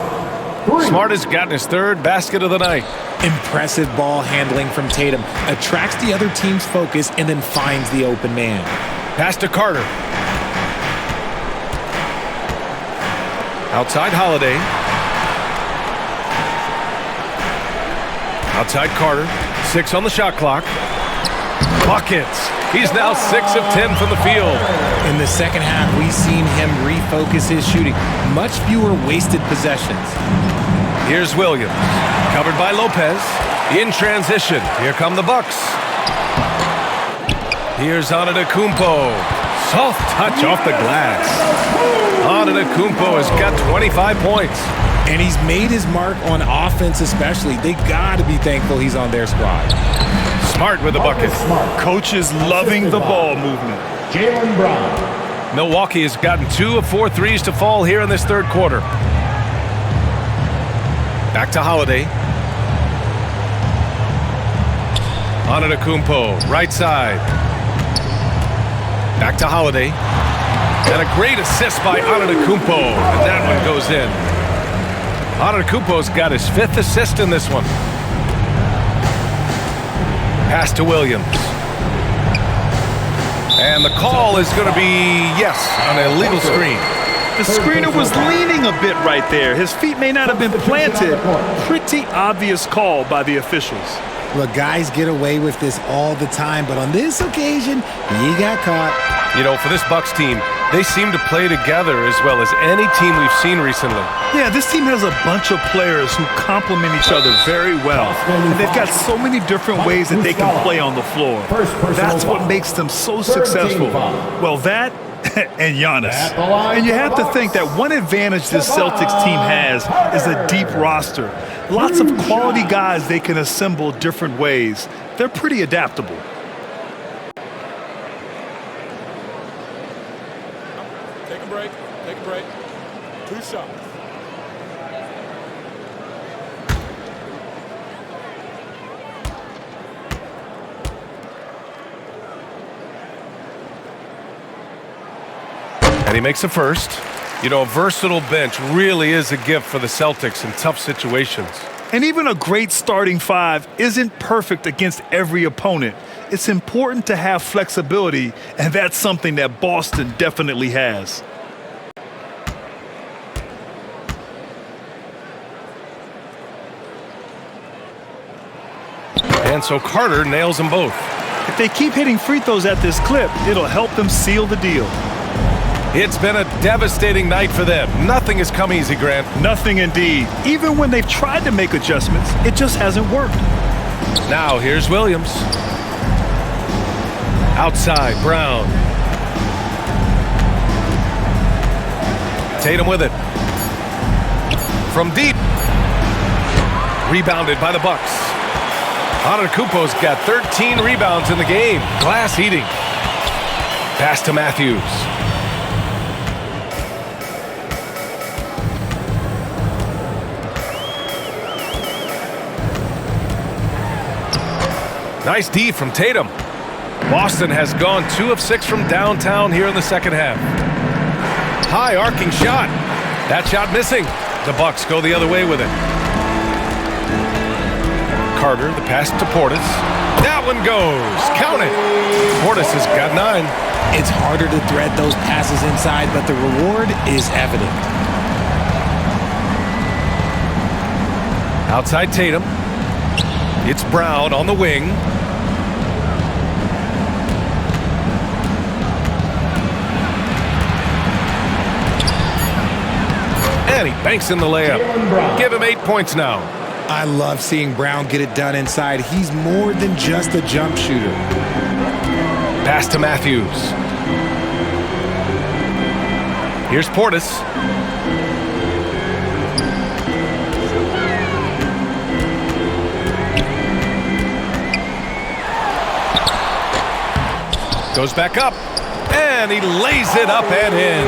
Smart has gotten his third basket of the night. Impressive ball handling from Tatum. Attracts the other team's focus and then finds the open man. Pass to Carter. Outside Holiday. Outside Carter. 6 on the shot clock. Buckets. He's now 6 of 10 from the field. In the second half, we've seen him refocus his shooting. Much fewer wasted possessions. Here's Williams. Covered by Lopez. In transition. Here come the Bucks. Here's Antetokounmpo. Soft touch off the glass. Antetokounmpo has got 25 points. And he's made his mark on offense especially. They got to be thankful he's on their squad. Smart with the bucket. Coach is loving the ball movement. Jaylen Brown. Milwaukee has gotten 2 of 4 threes to fall here in this third quarter. Back to Holiday. Antetokounmpo, right side. Back to Holiday. And a great assist by Antetokounmpo. And that one goes in. Antetokounmpo's got his 5th assist in this one. Pass to Williams. And the call is going to be, yes, an illegal screen. The screener was leaning a bit right there. His feet may not have been planted. Pretty obvious call by the officials. Look, guys get away with this all the time, but on this occasion, he got caught. You know, for this Bucks team, they seem to play together as well as any team we've seen recently. Yeah, this team has a bunch of players who complement each other very well. And they've got so many different ways that they can play on the floor. That's what makes them so successful. Well, that and Giannis. And you have to think that one advantage this Celtics team has is a deep roster. Lots of quality guys they can assemble different ways. They're pretty adaptable. Take a break. Take a break. 2 shots. And he makes a first. You know, a versatile bench really is a gift for the Celtics in tough situations. And even a great starting 5 isn't perfect against every opponent. It's important to have flexibility, and that's something that Boston definitely has. And so Carter nails them both. If they keep hitting free throws at this clip, it'll help them seal the deal. It's been a devastating night for them. Nothing has come easy, Grant. Nothing indeed. Even when they've tried to make adjustments, it just hasn't worked. Now here's Williams. Outside, Brown. Tatum with it. From deep. Rebounded by the Bucks. Antetokounmpo's got 13 rebounds in the game. Glass eating. Pass to Matthews. Nice D from Tatum. Boston has gone 2 of 6 from downtown here in the second half. High arcing shot. That shot missing. The Bucks go the other way with it. Carter, the pass to Portis. That one goes. Count it. Portis has got 9. It's harder to thread those passes inside, but the reward is evident. Outside Tatum. It's Brown on the wing. And he banks in the layup. Give him 8 points now. I love seeing Brown get it done inside. He's more than just a jump shooter. Pass to Matthews. Here's Portis. Goes back up. And he lays it up and in.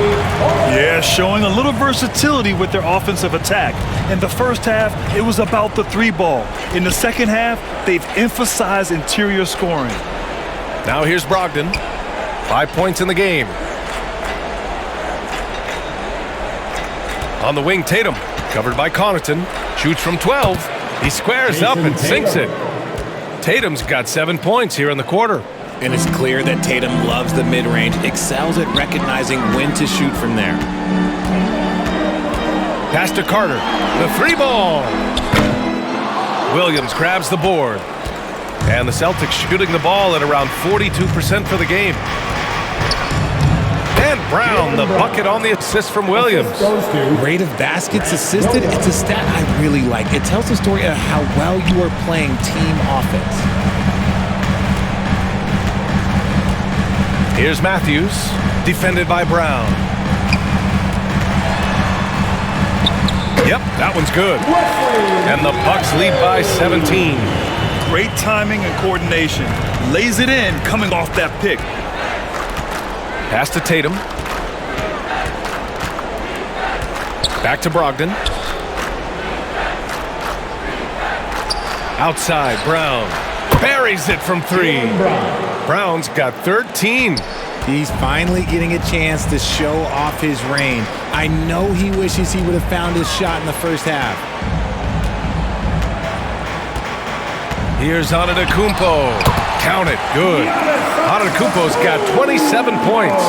Yeah, showing a little versatility with their offensive attack. In the first half, it was about the three ball. In the second half, they've emphasized interior scoring. Now here's Brogdon. 5 points in the game. On the wing, Tatum. Covered by Connaughton. Shoots from 12. He squares up and sinks it. Tatum's got 7 points here in the quarter. And it's clear that Tatum loves the mid-range, excels at recognizing when to shoot from there. Pass to Carter. The three ball. Williams grabs the board. And the Celtics shooting the ball at around 42% for the game. And Brown, the bucket on the assist from Williams. Rate of baskets assisted, it's a stat I really like. It tells the story of how well you are playing team offense. Here's Matthews, defended by Brown. Yep, that one's good. And the Bucks lead by 17. Great timing and coordination. Lays it in coming off that pick. Pass to Tatum. Back to Brogdon. Outside, Brown. Buries it from three. Brown's got 13. He's finally getting a chance to show off his range. I know he wishes he would have found his shot in the first half. Here's Antetokounmpo. Count it. Good. Antetokounmpo's got 27 points.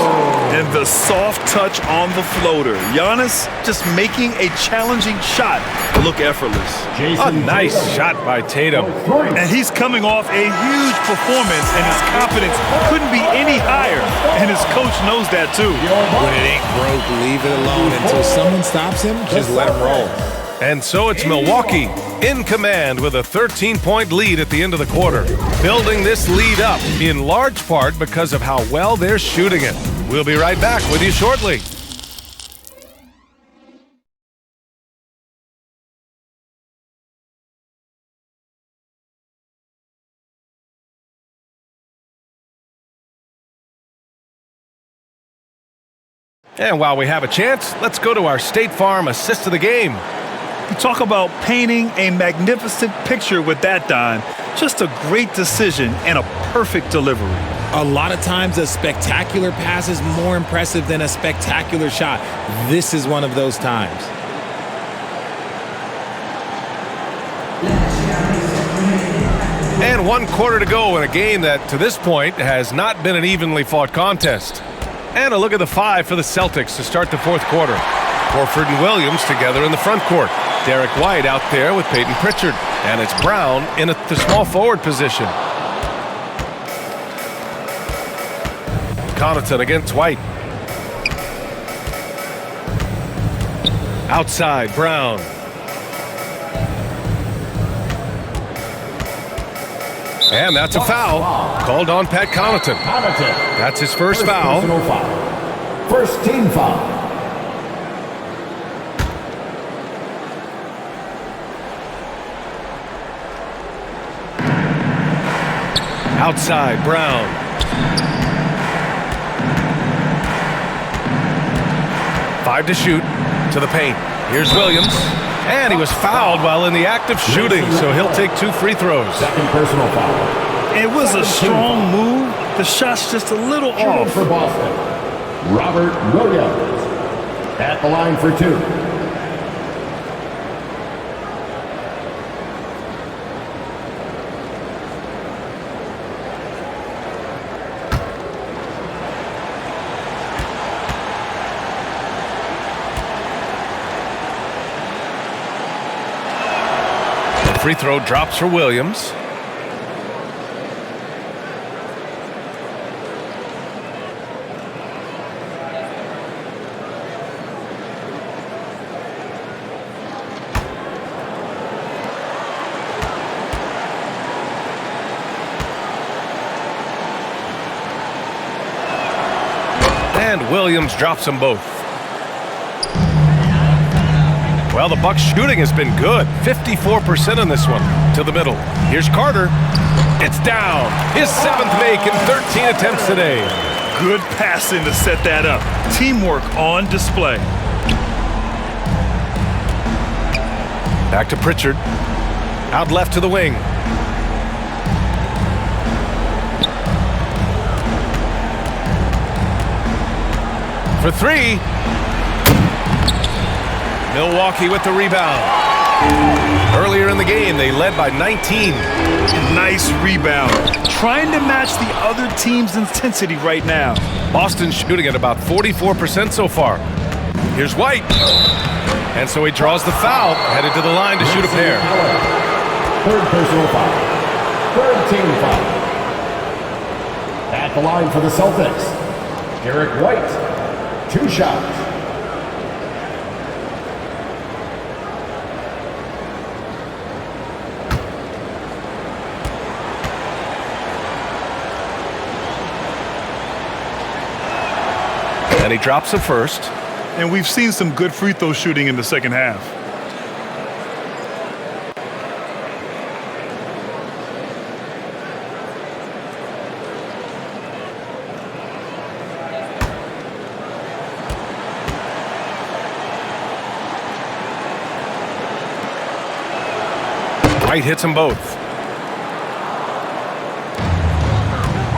And the soft touch on the floater. Giannis just making a challenging shot look effortless. A nice shot by Tatum. And he's coming off a huge performance, and his confidence couldn't be any higher. And his coach knows that too. When it ain't broke, leave it alone. Until someone stops him, just let him roll. And so it's Milwaukee in command with a 13-point lead at the end of the quarter. Building this lead up in large part because of how well they're shooting it. We'll be right back with you shortly. And while we have a chance, let's go to our State Farm assist of the game. You talk about painting a magnificent picture with that dime. Just a great decision and a perfect delivery. A lot of times a spectacular pass is more impressive than a spectacular shot. This is one of those times. And 1 quarter to go in a game that, to this point, has not been an evenly fought contest. And a look at the five for the Celtics to start the fourth quarter. Horford and Williams together in the front court. Derek White out there with Peyton Pritchard. And it's Brown in the small forward position. Connaughton against White. Outside, Brown. And that's a foul called on Pat Connaughton. That's his first foul. First team foul. Outside, Brown. Five to shoot to the paint. Here's Williams. And he was fouled while in the act of shooting, so he'll take 2 free throws. Second personal foul. It was a strong move. The shot's just a little off. For Boston, Robert Williams at the line for 2. Free throw drops for Williams. And Williams drops them both. Well, the Bucks shooting has been good. 54% on this one. To the middle. Here's Carter. It's down. His 7th make in 13 attempts today. Good passing to set that up. Teamwork on display. Back to Pritchard. Out left to the wing. For 3. Milwaukee with the rebound. Earlier in the game, they led by 19. Nice rebound. Trying to match the other team's intensity right now. Boston's shooting at about 44% so far. Here's White. And so he draws the foul, headed to the line to shoot a pair. Third personal foul. Third team foul. At the line for the Celtics, Derek White. 2 shots. And he drops the first. And we've seen some good free throw shooting in the second half. White hits them both.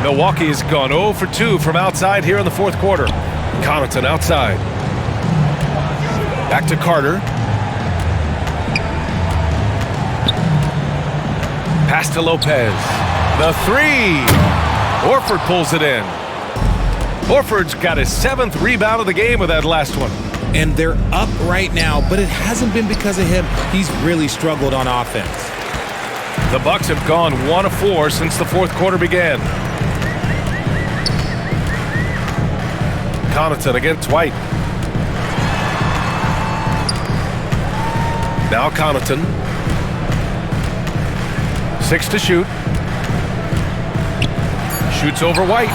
Milwaukee has gone 0 for 2 from outside here in the fourth quarter. Connaughton outside. Back to Carter. Pass to Lopez. The 3. Horford pulls it in. Horford's got his 7th rebound of the game with that last one. And they're up right now, but it hasn't been because of him. He's really struggled on offense. The Bucks have gone 1 of 4 since the fourth quarter began. Connaughton against White. Now Connaughton. 6 to shoot. Shoots over White.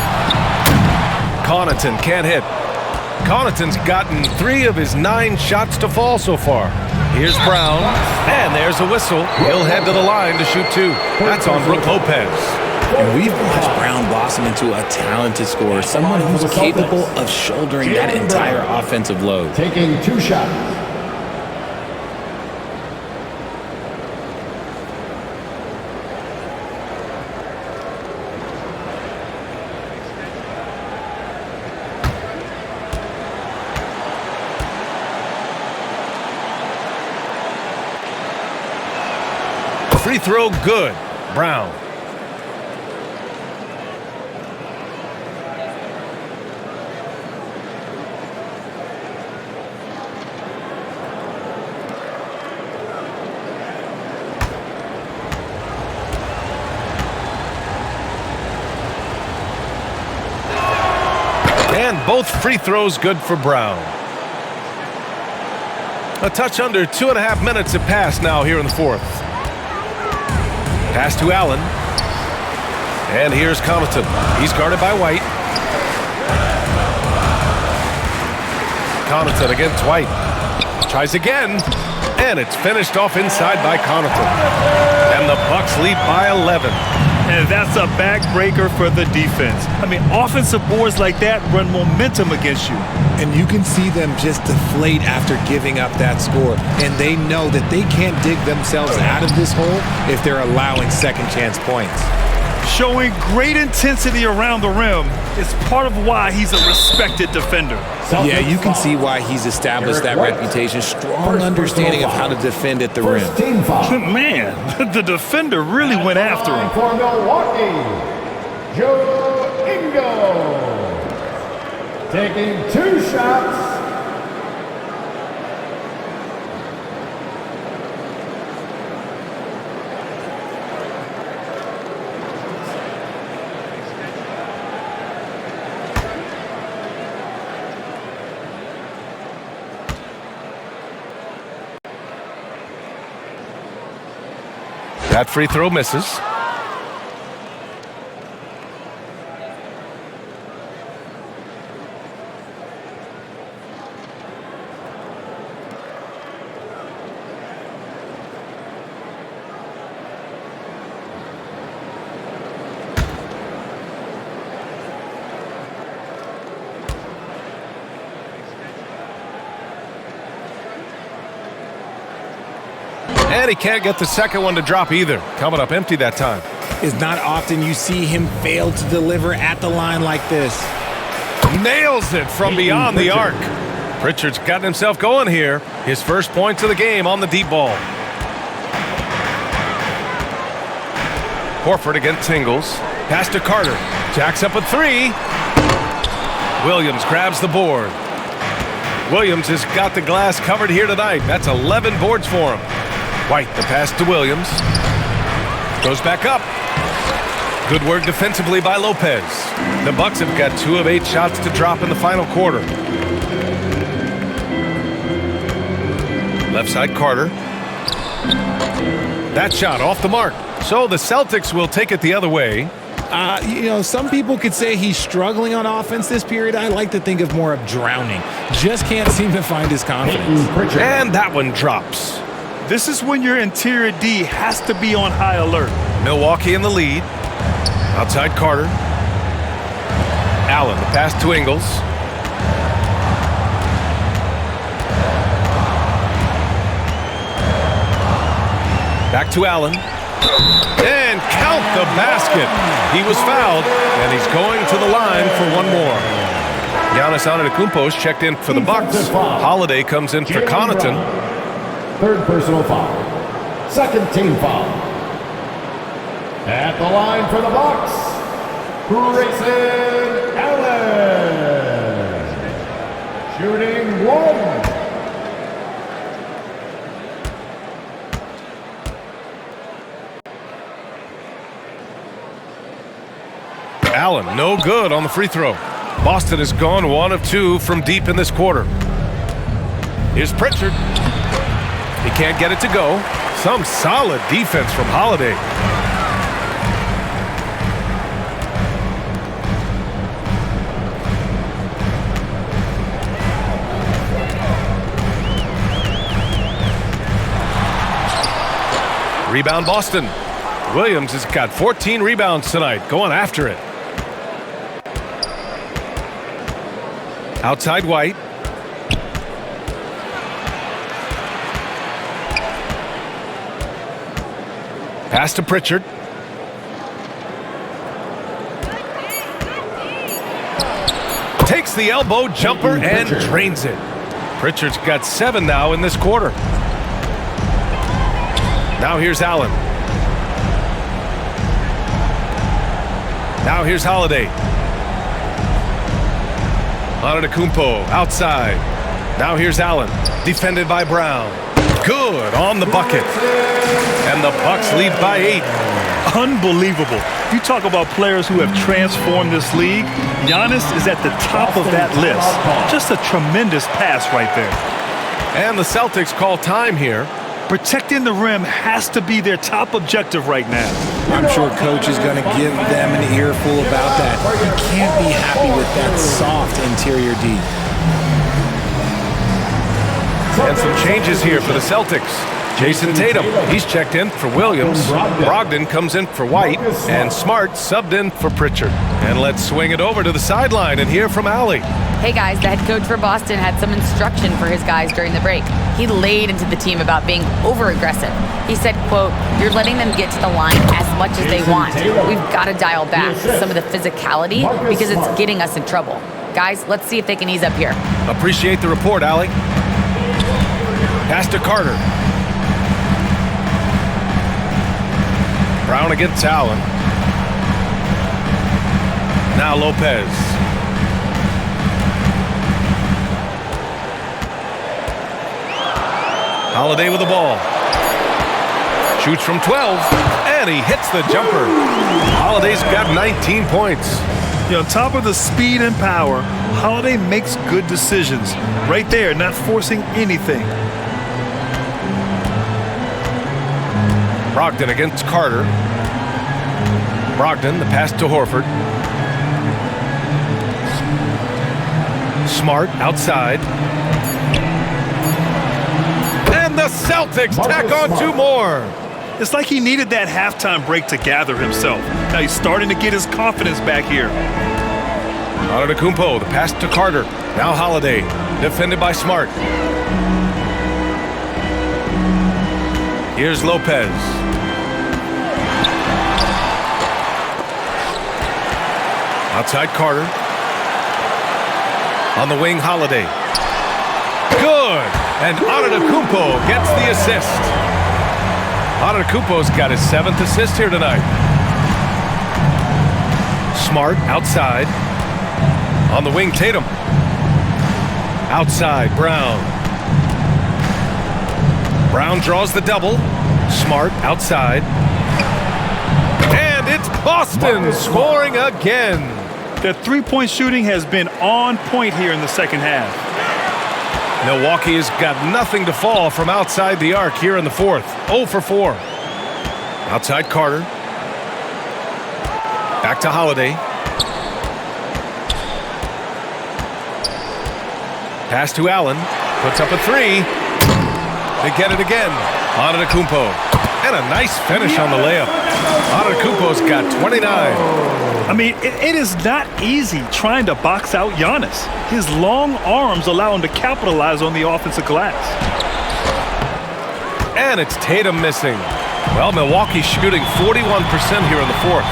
Connaughton can't hit. Connaughton's gotten 3 of his 9 shots to fall so far. Here's Brown, and there's a whistle. He'll head to the line to shoot 2. That's on Brook Lopez. And we've watched Brown blossom into a talented scorer, someone who's capable of shouldering that entire offensive load. Taking 2 shots. Free throw good. Brown. And both free throws good for Brown. A touch under 2.5 minutes have passed now here in the fourth. Pass to Allen. And here's Connaughton. He's guarded by White. Connaughton against White. Tries again. And it's finished off inside by Connaughton. And the Bucks lead by 11. And that's a backbreaker for the defense. I mean, offensive boards like that run momentum against you. And you can see them just deflate after giving up that score. And they know that they can't dig themselves out of this hole if they're allowing second chance points. Showing great intensity around the rim is part of why he's a respected defender. Yeah, you can see why he's established that reputation. Strong understanding of how to defend at the rim. Man, the defender really went after him. For Milwaukee, Joe Ingo. Taking 2 shots. That free throw misses. And he can't get the second one to drop either. Coming up empty that time. It's not often you see him fail to deliver at the line like this. Nails it from beyond the arc. Pritchard's gotten himself going here. His first points of the game on the deep ball. Horford against Ingles. Pass to Carter. Jacks up a three. Williams grabs the board. Williams has got the glass covered here tonight. That's 11 boards for him. White, the pass to Williams. Goes back up. Good work defensively by Lopez. The Bucks have got 2 of 8 shots to drop in the final quarter. Left side, Carter. That shot off the mark. So the Celtics will take it the other way. Some people could say he's struggling on offense this period. I like to think of more of drowning. Just can't seem to find his confidence. And that one drops. This is when your interior D has to be on high alert. Milwaukee in the lead. Outside Carter. Allen, the pass to Ingles. Back to Allen. And count the basket. He was fouled, and he's going to the line for one more. Giannis Antetokounmpo checked in for the Bucks. Holiday comes in for Connaughton. Third personal foul. Second team foul. At the line for the Bucks, Grayson Allen. Shooting 1. Allen, no good on the free throw. Boston has gone 1 of 2 from deep in this quarter. Here's Pritchard. He can't get it to go. Some solid defense from Holiday. Rebound Boston. Williams has got 14 rebounds tonight, going after it. Outside White. Pass to Pritchard. Takes the elbow jumper and drains it. Pritchard's got 7 now in this quarter. Now here's Allen. Now here's Holiday. Antetokounmpo outside. Now here's Allen. Defended by Brown. Good on the bucket. And the Bucks lead by 8. Unbelievable. You talk about players who have transformed this league. Giannis is at the top of that list. Just a tremendous pass right there. And the Celtics call time here. Protecting the rim has to be their top objective right now. I'm sure coach is going to give them an earful about that. You can't be happy with that soft interior D. And some changes here for the Celtics. Jayson Tatum, he's checked in for Williams. Brogdon comes in for White. And Smart subbed in for Pritchard. And let's swing it over to the sideline and hear from Allie. Hey guys, the head coach for Boston had some instruction for his guys during the break. He laid into the team about being over-aggressive. He said, quote, "You're letting them get to the line as much as they want. We've got to dial back some of the physicality because it's getting us in trouble. Guys, let's see if they can ease up here." Appreciate the report, Allie. Pass to Carter. Brown against Allen. Now Lopez. Holiday with the ball. Shoots from 12, and he hits the jumper. Holiday's got 19 points. On top of the speed and power, Holiday makes good decisions. Right there, not forcing anything. Brogdon against Carter. Brogdon, the pass to Horford. Smart outside. And the Celtics tack on 2 more. It's like he needed that halftime break to gather himself. Now he's starting to get his confidence back here. Antetokounmpo, the pass to Carter. Now Holiday, defended by Smart. Here's Lopez. Outside Carter. On the wing, Holiday. Good! And Antetokounmpo gets the assist. Antetokounmpo's got his 7th assist here tonight. Smart outside. On the wing, Tatum. Outside, Brown. Brown draws the double. Smart outside. And it's Boston scoring again. Their three-point shooting has been on point here in the second half. Milwaukee has got nothing to fall from outside the arc here in the fourth. 0 for 4. Outside Carter. Back to Holiday. Pass to Allen. Puts up a 3. They get it again. Antetokounmpo. And a nice finish on the layup. Antetokounmpo's got 29. I mean, it is not easy trying to box out Giannis. His long arms allow him to capitalize on the offensive glass. And it's Tatum missing. Well, Milwaukee shooting 41% here in the fourth.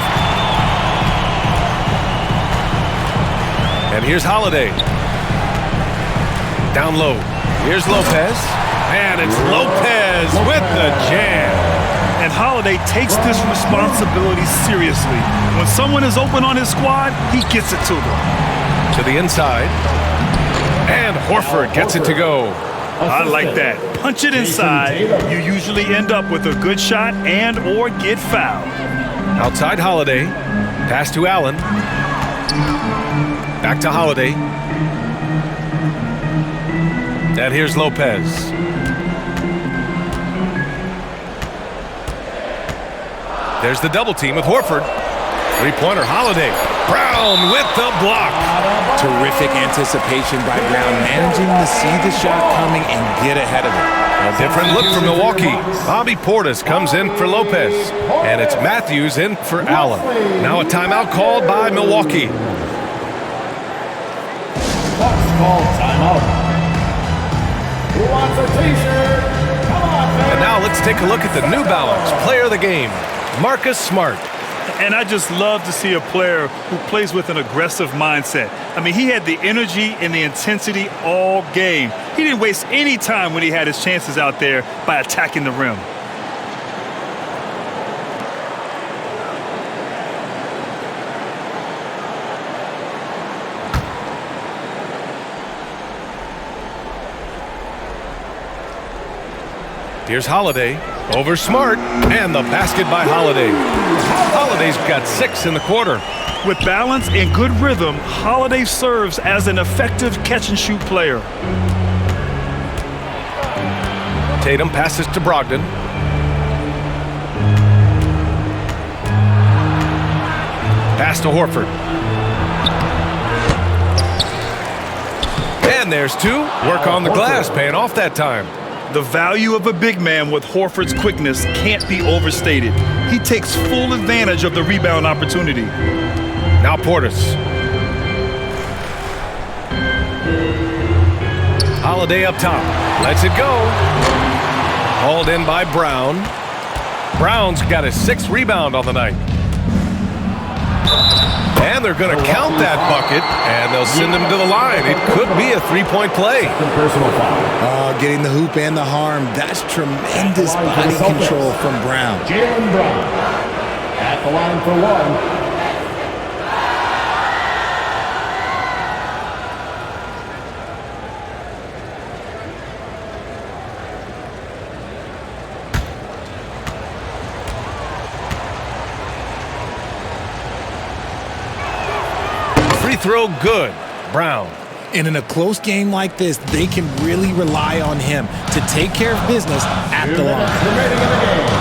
And here's Holiday. Down low. Here's Lopez. And it's Lopez with the jam. And Holiday takes this responsibility seriously. When someone is open on his squad, he gets it to them. To the inside. And Horford gets it to go. I like that. Punch it inside. You usually end up with a good shot and or get fouled. Outside Holiday. Pass to Allen. Back to Holiday. And here's Lopez. There's the double team with Horford. Three-pointer, Holiday. Brown with the block. Terrific anticipation by Brown, managing to see the shot coming and get ahead of it. A different look for Milwaukee. Bobby Portis comes in for Lopez. And it's Matthews in for Allen. Now a timeout called by Milwaukee. Bucks call timeout. Who wants a t-shirt? Come on, man. And now let's take a look at the New Balance player of the game, Marcus Smart. And I just love to see a player who plays with an aggressive mindset. I mean, he had the energy and the intensity all game. He didn't waste any time when he had his chances out there by attacking the rim. Here's Holiday over Smart, and the basket by Holiday. Holiday's got 6 in the quarter. With balance and good rhythm, Holiday serves as an effective catch-and-shoot player. Tatum passes to Brogdon. Pass to Horford. And there's 2. Work on the glass, paying off that time. The value of a big man with Horford's quickness can't be overstated. He takes full advantage of the rebound opportunity. Now Portis. Holiday up top. Lets it go. Hauled in by Brown. Brown's got his 6th rebound on the night. And they're going to count that bucket, and they'll send him to the line. It could be a 3-point play. Personal foul. Getting the hoop and the harm. That's tremendous body control from Brown. Jaylen Brown at the line for 1. Free throw good. Brown. And in a close game like this, they can really rely on him to take care of business at the line. Remaining in the game.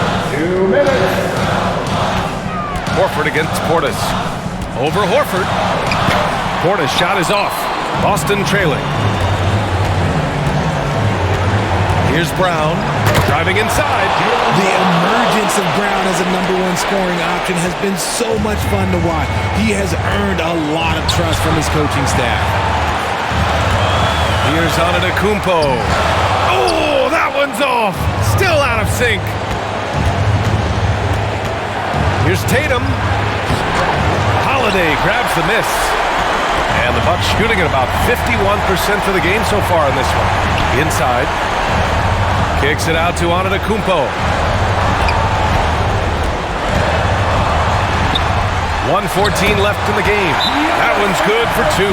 2 minutes. Horford against Portis. Over Horford. Portis' shot is off. Boston trailing. Here's Brown. Driving inside. The emergence of Brown as a #1 scoring option has been so much fun to watch. He has earned a lot of trust from his coaching staff. Here's Antetokounmpo. Oh, that one's off. Still out of sync. Here's Tatum. Holiday grabs the miss. And the Bucks shooting at about 51% for the game so far in this one. Inside. Kicks it out to Antetokounmpo. 1:14 left in the game. That one's good for 2.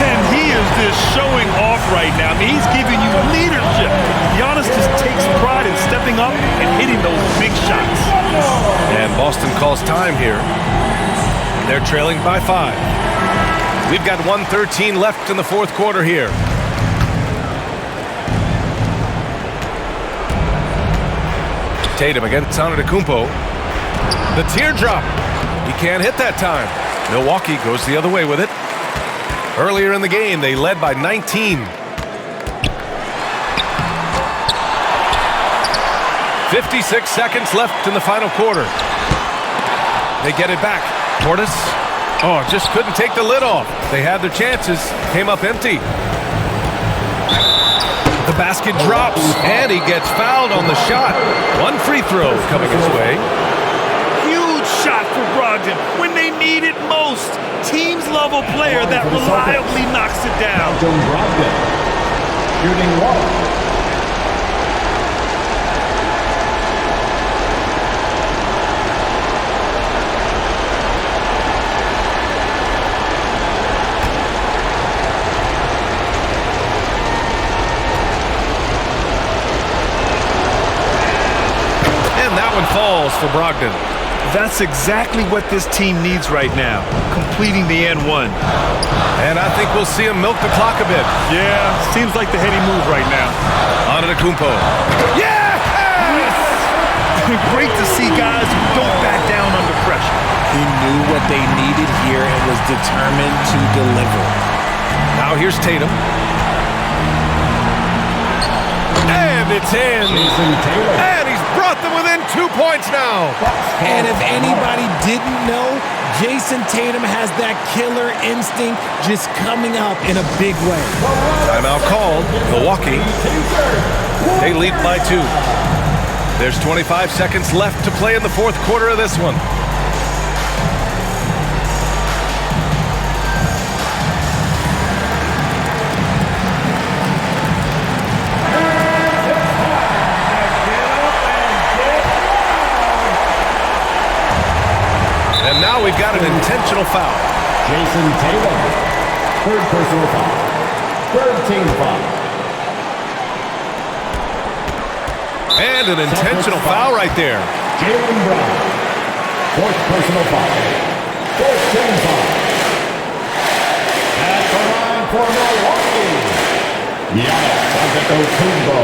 And he is just showing off right now. I mean, he's giving you leadership. Giannis just takes pride in stepping up and hitting those big shots. And Boston calls time here. They're trailing by 5. We've got 1:13 left in the fourth quarter here. Tatum against Antetokounmpo. The teardrop. He can't hit that time. Milwaukee goes the other way with it. Earlier in the game, they led by 19. 56 seconds left in the final quarter. They get it back. Portis. Oh, just couldn't take the lid off. They had their chances. Came up empty. The basket drops, and he gets fouled on the shot. One free throw coming his way. Shot for Brogdon when they need it most. Teams love a player that reliably knocks it down. Brogdon, shooting 1. And that one falls for Brogdon. That's exactly what this team needs right now, completing the N1. And I think we'll see him milk the clock a bit. Yeah, seems like the heady move right now. Antetokounmpo. Yes! Great to see guys who don't back down under pressure. He knew what they needed here and was determined to deliver. Now here's Tatum. And it's in. And he's brought them within 2 points now. And if anybody didn't know, Jayson Tatum has that killer instinct just coming up in a big way. Timeout called. Milwaukee. They lead by 2. There's 25 seconds left to play in the fourth quarter of this one. And now we've got an intentional foul. Jayson Tatum, 3rd personal foul. 3rd team foul. And an intentional foul right there. Jaylen Brown, 4th personal foul. 4th team foul. At the line for Milwaukee, Giannis Antetokounmpo.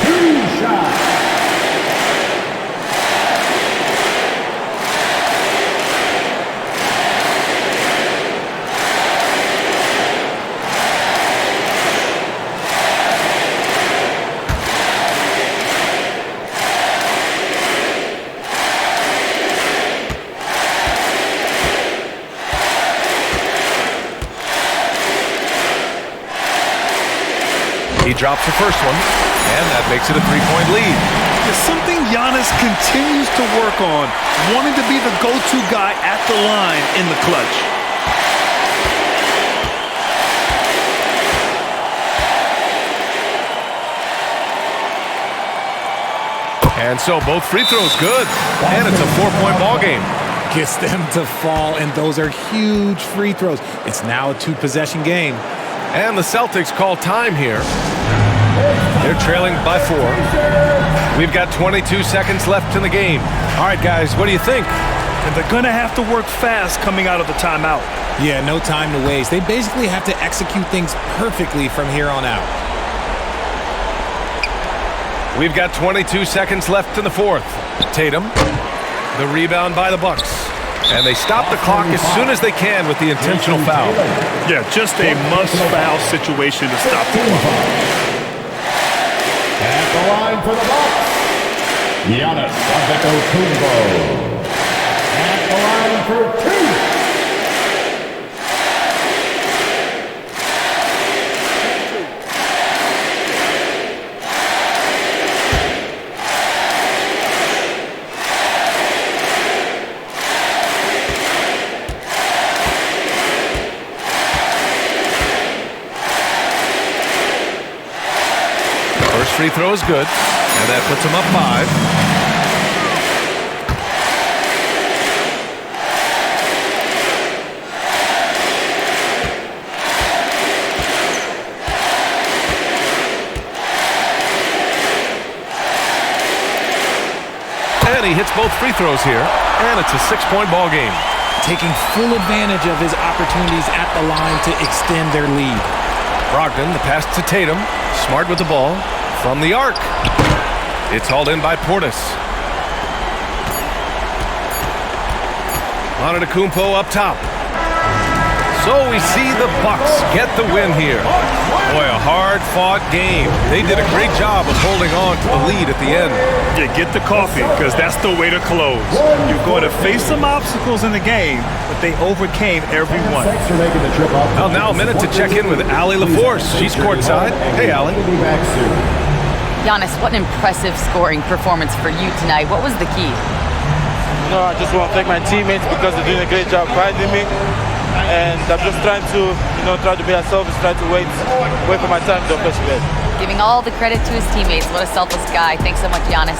2 shots. He drops the first one, and that makes it a 3-point lead. It's something Giannis continues to work on, wanting to be the go-to guy at the line in the clutch. And so both free throws good, and it's a 4-point ball game. Gets them to fall, and those are huge free throws. It's now a 2-possession game. And the Celtics call time here. They're trailing by 4. We've got 22 seconds left in the game. All right, guys, what do you think? And they're going to have to work fast coming out of the timeout. Yeah, no time to waste. They basically have to execute things perfectly from here on out. We've got 22 seconds left in the fourth. Tatum, the rebound by the Bucks. And they stop the clock as soon as they can with the intentional foul. Yeah, just a must-foul situation to stop the clock. At the line for the Bucks, Giannis Antetokounmpo. At the line for 2. free throw is good, and that puts him up 5. And he hits both free throws here, and it's a 6-point ball game. Taking full advantage of his opportunities at the line to extend their lead. Brogdon, the pass to Tatum. Smart with the ball from the arc. It's hauled in by Portis. Antetokounmpo up top. So we see the Bucks get the win here. Boy, a hard-fought game. They did a great job of holding on to the lead at the end. Yeah, get the coffee, because that's the way to close. You're going to face some obstacles in the game, but they overcame every one. Well, now a minute to check in with Allie LaForce. She's courtside. Hey, Allie. Giannis, what an impressive scoring performance for you tonight. What was the key? I just want to thank my teammates because they're doing a great job guiding me. And I'm just trying to, try to be unselfish, try to wait for my time to offensive end. Giving all the credit to his teammates. What a selfless guy. Thanks so much, Giannis.